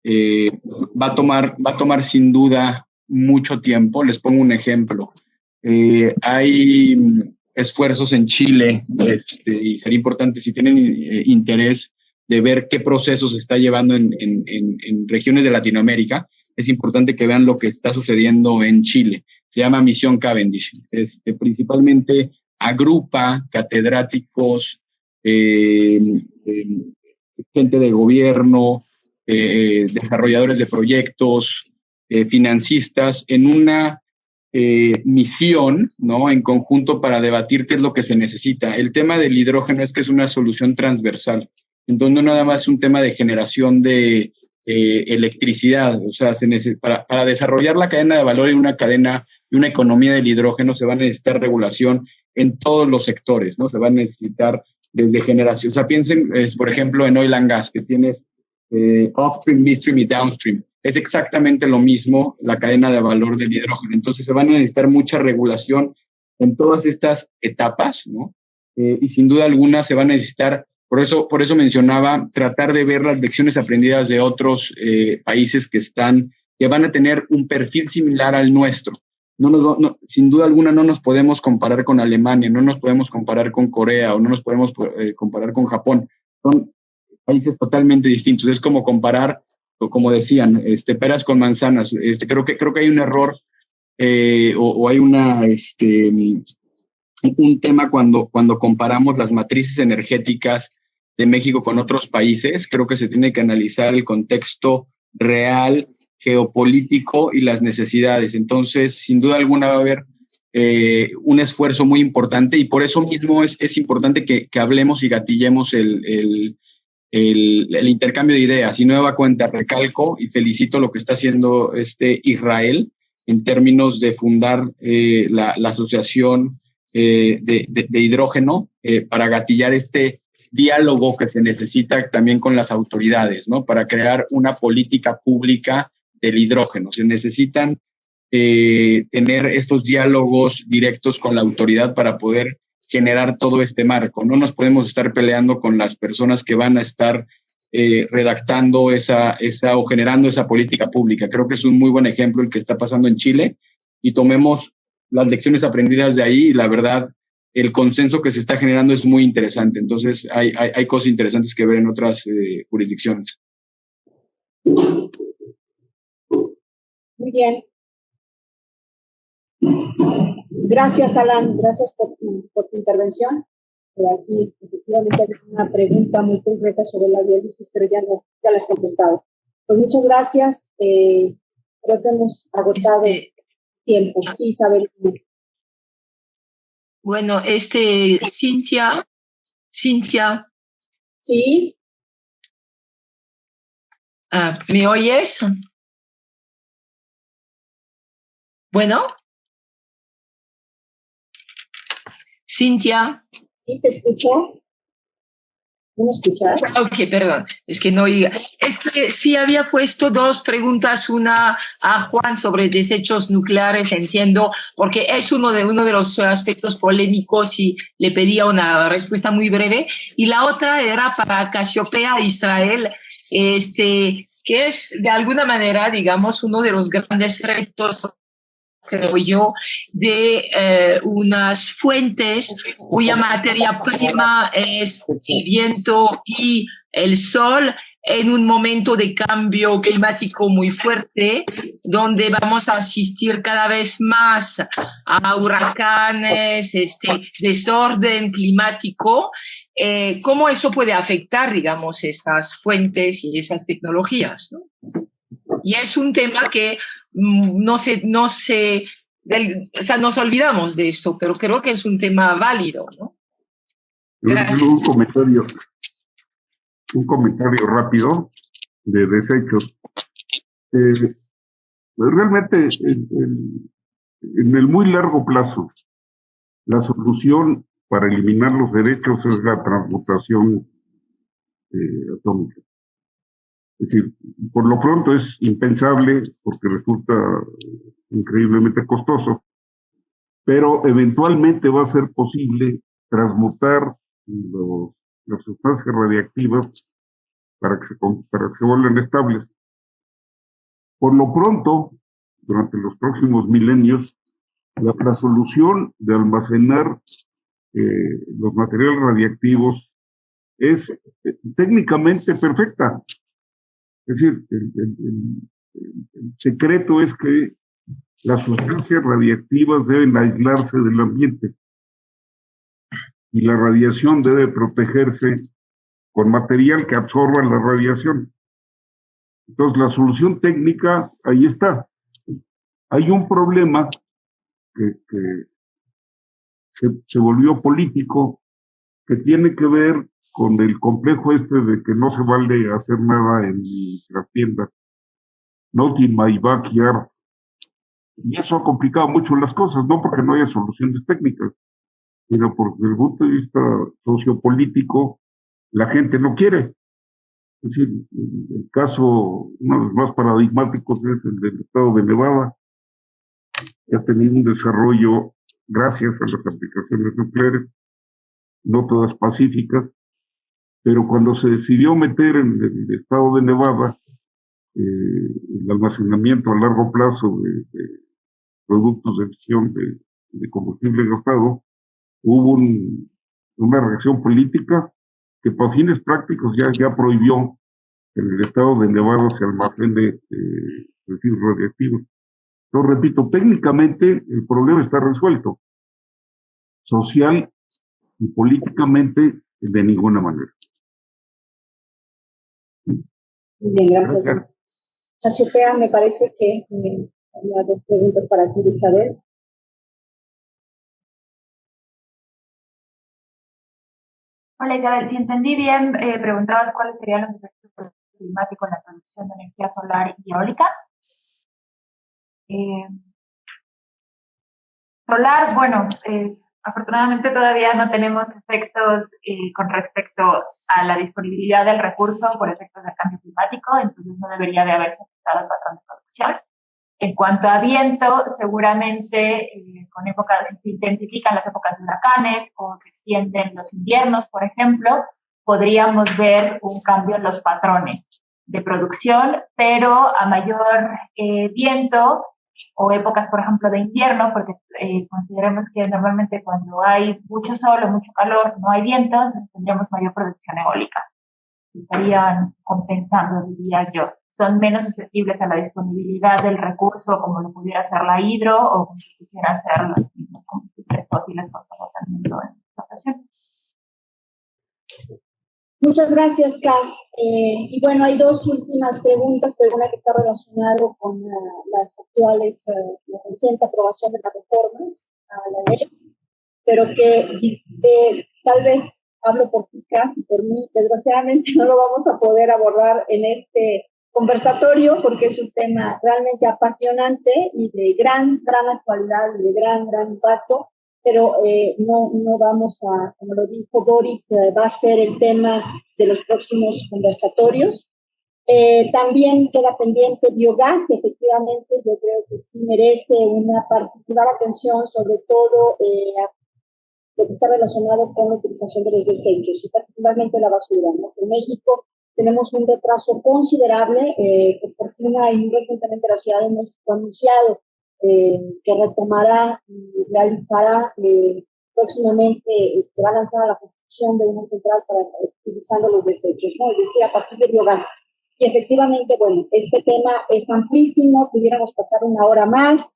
S9: Va a tomar sin duda mucho tiempo. Les pongo un ejemplo. Hay esfuerzos en Chile, y sería importante, si tienen interés de ver qué procesos se está llevando en regiones de Latinoamérica, es importante que vean lo que está sucediendo en Chile. Se llama Misión Cavendish. Principalmente agrupa catedráticos, gente de gobierno, desarrolladores de proyectos, financistas, en una misión, ¿no?, en conjunto para debatir qué es lo que se necesita. El tema del hidrógeno es que es una solución transversal, entonces no nada más es un tema de generación de electricidad, o sea, para desarrollar la cadena de valor y una economía del hidrógeno se va a necesitar regulación en todos los sectores, ¿no? Se va a necesitar desde generación, o sea, piensen, por ejemplo, en oil and gas, que tienes upstream, midstream y downstream. Es exactamente lo mismo la cadena de valor del hidrógeno. Entonces se van a necesitar mucha regulación en todas estas etapas, ¿no? Y sin duda alguna se van a necesitar, por eso mencionaba, tratar de ver las lecciones aprendidas de otros países que van a tener un perfil similar al nuestro. Sin duda alguna no nos podemos comparar con Alemania, no nos podemos comparar con Corea o no nos podemos comparar con Japón. Son países totalmente distintos. Es como comparar, o como decían, peras con manzanas. Creo que hay un error o hay un tema cuando comparamos las matrices energéticas de México con otros países. Creo que se tiene que analizar el contexto real, geopolítico y las necesidades. Entonces, sin duda alguna va a haber un esfuerzo muy importante y por eso mismo es importante que hablemos y gatillemos el intercambio de ideas. Y nueva cuenta, recalco y felicito lo que está haciendo Israel en términos de fundar la asociación de hidrógeno para gatillar este diálogo que se necesita también con las autoridades, ¿no? Para crear una política pública del hidrógeno. Se necesitan tener estos diálogos directos con la autoridad para poder generar todo este marco. No nos podemos estar peleando con las personas que van a estar redactando o generando esa política pública. Creo que es un muy buen ejemplo el que está pasando en Chile y tomemos las lecciones aprendidas de ahí y la verdad, el consenso que se está generando es muy interesante. Entonces, hay cosas interesantes que ver en otras jurisdicciones.
S3: Muy bien. Gracias, Alan. Gracias por tu intervención. Aquí, efectivamente, hay una pregunta muy concreta sobre la diálisis, pero ya la has contestado. Pues muchas gracias. Creo que hemos agotado tiempo. Sí, Isabel.
S2: Bueno, Cintia.
S3: Sí.
S2: ¿Me oyes? Bueno. Cintia.
S3: Sí, te escucho. ¿No me escuchas?
S2: Ok, perdón, es que no oiga. Es que sí había puesto dos preguntas, una a Juan sobre desechos nucleares, entiendo, porque es uno de los aspectos polémicos y le pedía una respuesta muy breve. Y la otra era para Casiopea Israel, que es de alguna manera, digamos, uno de los grandes retos, creo yo, de unas fuentes cuya materia prima es el viento y el sol en un momento de cambio climático muy fuerte, donde vamos a asistir cada vez más a huracanes, desorden climático. ¿Cómo eso puede afectar, digamos, esas fuentes y esas tecnologías, ¿no? Y es un tema que nos olvidamos de esto, pero creo que es un tema válido, ¿no?
S4: Gracias. Un comentario rápido de desechos. Realmente, en el muy largo plazo, la solución para eliminar los desechos es la transmutación atómica. Es decir, por lo pronto es impensable porque resulta increíblemente costoso, pero eventualmente va a ser posible transmutar las sustancias radiactivas para que se vuelvan estables. Por lo pronto, durante los próximos milenios, la solución de almacenar los materiales radiactivos es técnicamente perfecta. Es decir, el secreto es que las sustancias radiactivas deben aislarse del ambiente y la radiación debe protegerse con material que absorba la radiación. Entonces, la solución técnica ahí está. Hay un problema que se volvió político, que tiene que ver con el complejo de que no se vale hacer nada en mi trastienda, not in my backyard. Y eso ha complicado mucho las cosas, no porque no haya soluciones técnicas, sino porque desde el punto de vista sociopolítico, la gente no quiere. Es decir, el caso, uno de los más paradigmáticos es el del estado de Nevada, que ha tenido un desarrollo gracias a las aplicaciones nucleares, no todas pacíficas, pero cuando se decidió meter en el estado de Nevada el almacenamiento a largo plazo de productos de fisión de combustible gastado, hubo una reacción política que por fines prácticos ya prohibió que en el estado de Nevada se almacene residuos radiactivos. Entonces, repito, técnicamente el problema está resuelto, social y políticamente de ninguna manera.
S3: Muy bien, gracias. Casiopea, me parece que había dos preguntas para ti, Isabel.
S7: Hola Isabel, si entendí bien, preguntabas cuáles serían los efectos del cambio climático en la producción de energía solar y eólica. Solar, bueno, afortunadamente todavía no tenemos efectos con respecto a la disponibilidad del recurso por efectos del cambio climático, entonces no debería de haberse afectado el patrón de producción. En cuanto a viento, seguramente con épocas, si se intensifican las épocas de huracanes o se extienden los inviernos, por ejemplo, podríamos ver un cambio en los patrones de producción, pero a mayor viento o épocas, por ejemplo, de invierno, porque consideremos que normalmente cuando hay mucho sol o mucho calor no hay viento, entonces tendríamos mayor producción eólica. Estarían compensando, diría yo. Son menos susceptibles a la disponibilidad del recurso como lo pudiera ser la hidro o como si quisieran ser los mismos combustibles fósiles por tratamiento en explotación.
S3: Muchas gracias, Cas. Y bueno, hay dos últimas preguntas, pero una que está relacionada con las actuales, la reciente aprobación de las reformas a la ley, pero que tal vez hablo por ti, Cas, y por mí, desgraciadamente no lo vamos a poder abordar en este conversatorio porque es un tema realmente apasionante y de gran actualidad y de gran impacto, pero no vamos a, como lo dijo Boris, va a ser el tema de los próximos conversatorios. También queda pendiente biogás, efectivamente, yo creo que sí merece una particular atención, sobre todo lo que está relacionado con la utilización de los desechos y particularmente la basura, ¿no? En México tenemos un retraso considerable, por fortuna y recientemente la Ciudad de México ha anunciado que retomará y realizará próximamente, se va a lanzar la construcción de una central para utilizando los desechos, ¿no? Es decir, a partir de biogás. Y efectivamente, bueno, este tema es amplísimo, pudiéramos pasar una hora más,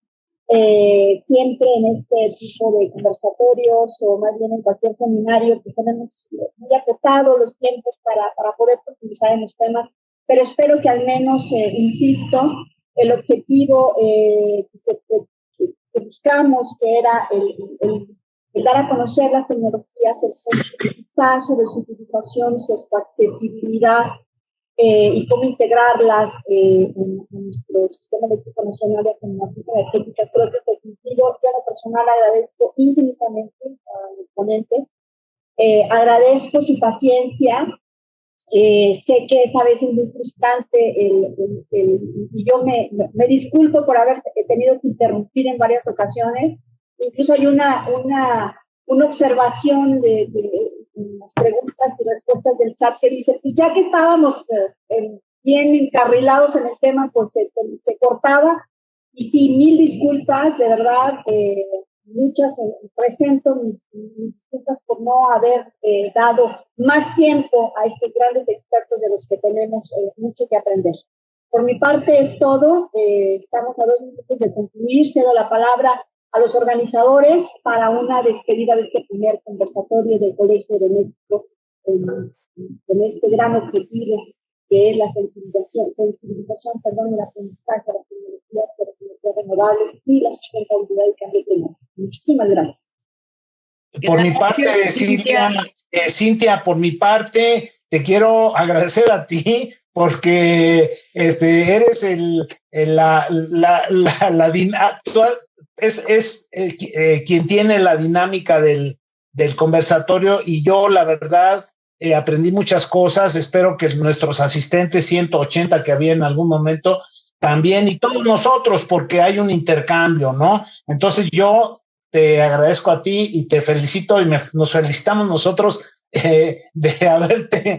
S3: siempre en este tipo de conversatorios o más bien en cualquier seminario, pues tenemos muy acotados los tiempos para poder profundizar en los temas, pero espero que al menos, insisto, el objetivo que buscamos, que era el dar a conocer las tecnologías, el sensibilizar sobre su utilización, sobre su accesibilidad, y cómo integrarlas en nuestro sistema eléctrico nacional de matriz energética, creo que fue cumplido. Yo a lo personal agradezco infinitamente a los ponentes, agradezco su paciencia, sé que es a veces muy frustrante y yo me disculpo por haber tenido que interrumpir en varias ocasiones. Incluso hay una observación de las preguntas y respuestas del chat que dice, pues ya que estábamos bien encarrilados en el tema, pues se cortaba. Y sí, mil disculpas, de verdad, muchas, presento mis disculpas por no haber dado más tiempo a estos grandes expertos de los que tenemos mucho que aprender. Por mi parte es todo, estamos a 2 minutos de concluir, cedo la palabra a los organizadores para una despedida de este primer conversatorio del Colegio de México con este gran objetivo que es la sensibilización y el aprendizaje de las tecnologías de las energías renovables y la sustentabilidad del cambio climático. Muchísimas gracias.
S1: Por mi parte, Cintia, por mi parte, te quiero agradecer a ti porque eres quien tiene la dinámica del conversatorio y yo, la verdad, aprendí muchas cosas. Espero que nuestros asistentes, 180 que había en algún momento, también, y todos nosotros, porque hay un intercambio, ¿no? Entonces yo te agradezco a ti y te felicito y nos felicitamos nosotros de haberte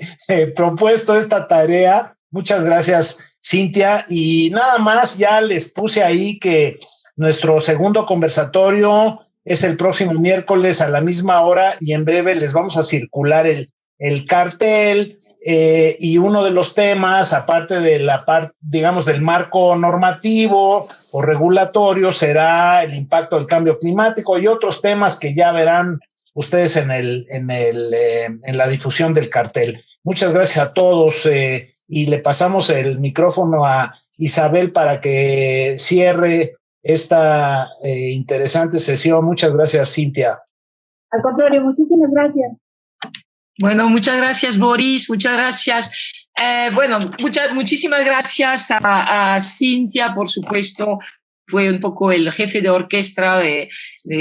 S1: propuesto esta tarea. Muchas gracias, Cintia. Y nada más, ya les puse ahí que nuestro segundo conversatorio es el próximo miércoles a la misma hora y en breve les vamos a circular el cartel y uno de los temas, aparte de digamos, del marco normativo o regulatorio, será el impacto del cambio climático y otros temas que ya verán ustedes en la difusión del cartel. Muchas gracias a todos y le pasamos el micrófono a Isabel para que cierre esta interesante sesión. Muchas gracias, Cintia.
S3: Al contrario, muchísimas gracias.
S2: Bueno, muchas gracias, Boris, muchas gracias. Bueno, muchísimas gracias a Cintia, por supuesto, fue un poco el jefe de orquesta de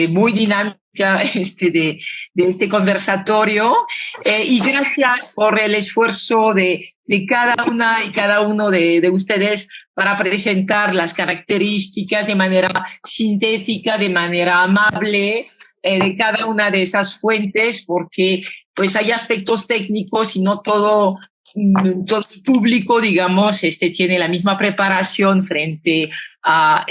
S2: muy dinámica de este conversatorio, y gracias por el esfuerzo de cada una y cada uno de ustedes para presentar las características de manera sintética, de manera amable, de cada una de esas fuentes, porque pues hay aspectos técnicos y no todo el público, digamos, tiene la misma preparación frente a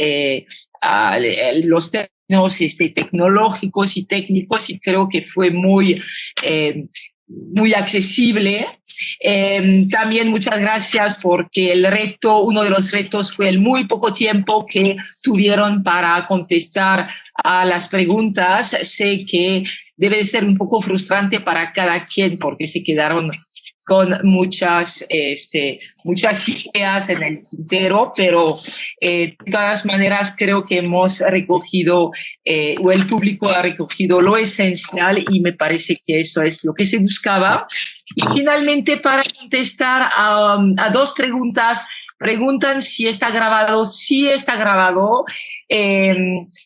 S2: los términos tecnológicos y técnicos, y creo que fue muy accesible. También muchas gracias porque uno de los retos fue el muy poco tiempo que tuvieron para contestar a las preguntas. Sé que debe de ser un poco frustrante para cada quien porque se quedaron con muchas ideas en el tintero, pero de todas maneras creo que hemos recogido, o el público ha recogido lo esencial, y me parece que eso es lo que se buscaba. Y finalmente, para contestar a dos preguntas, preguntan si está grabado. Sí está grabado.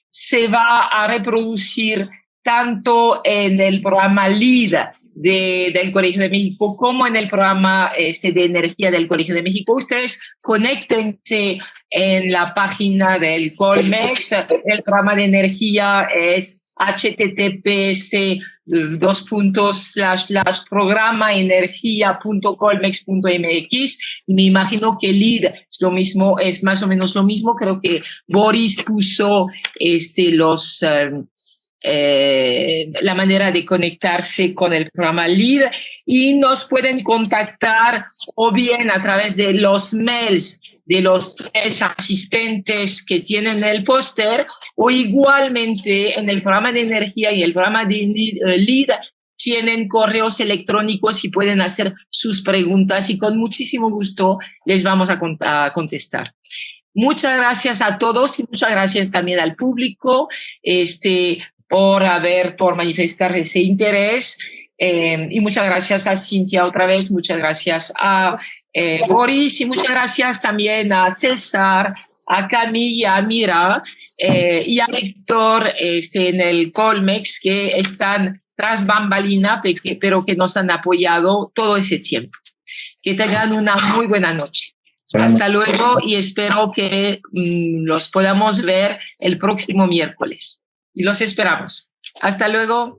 S2: Se va a reproducir tanto en el programa LEAD del Colegio de México como en el programa de energía del Colegio de México. Ustedes conéctense en la página del Colmex. El programa de energía es https://programaenergia.colmex.mx, y me imagino que LEAD es lo mismo, es más o menos lo mismo. Creo que Boris puso la manera de conectarse con el programa LEAD, y nos pueden contactar o bien a través de los mails de los 3 asistentes que tienen el póster, o igualmente en el programa de energía y el programa de LEAD tienen correos electrónicos y pueden hacer sus preguntas, y con muchísimo gusto les vamos a contestar. Muchas gracias a todos y muchas gracias también al público por manifestar ese interés, y muchas gracias a Cintia otra vez, muchas gracias a Boris, y muchas gracias también a César, a Camilla, a Mira y a Héctor en el Colmex, que están tras bambalina, pero que nos han apoyado todo ese tiempo. Que tengan una muy buena noche. Hasta luego, y espero que los podamos ver el próximo miércoles. Y los esperamos. Hasta luego.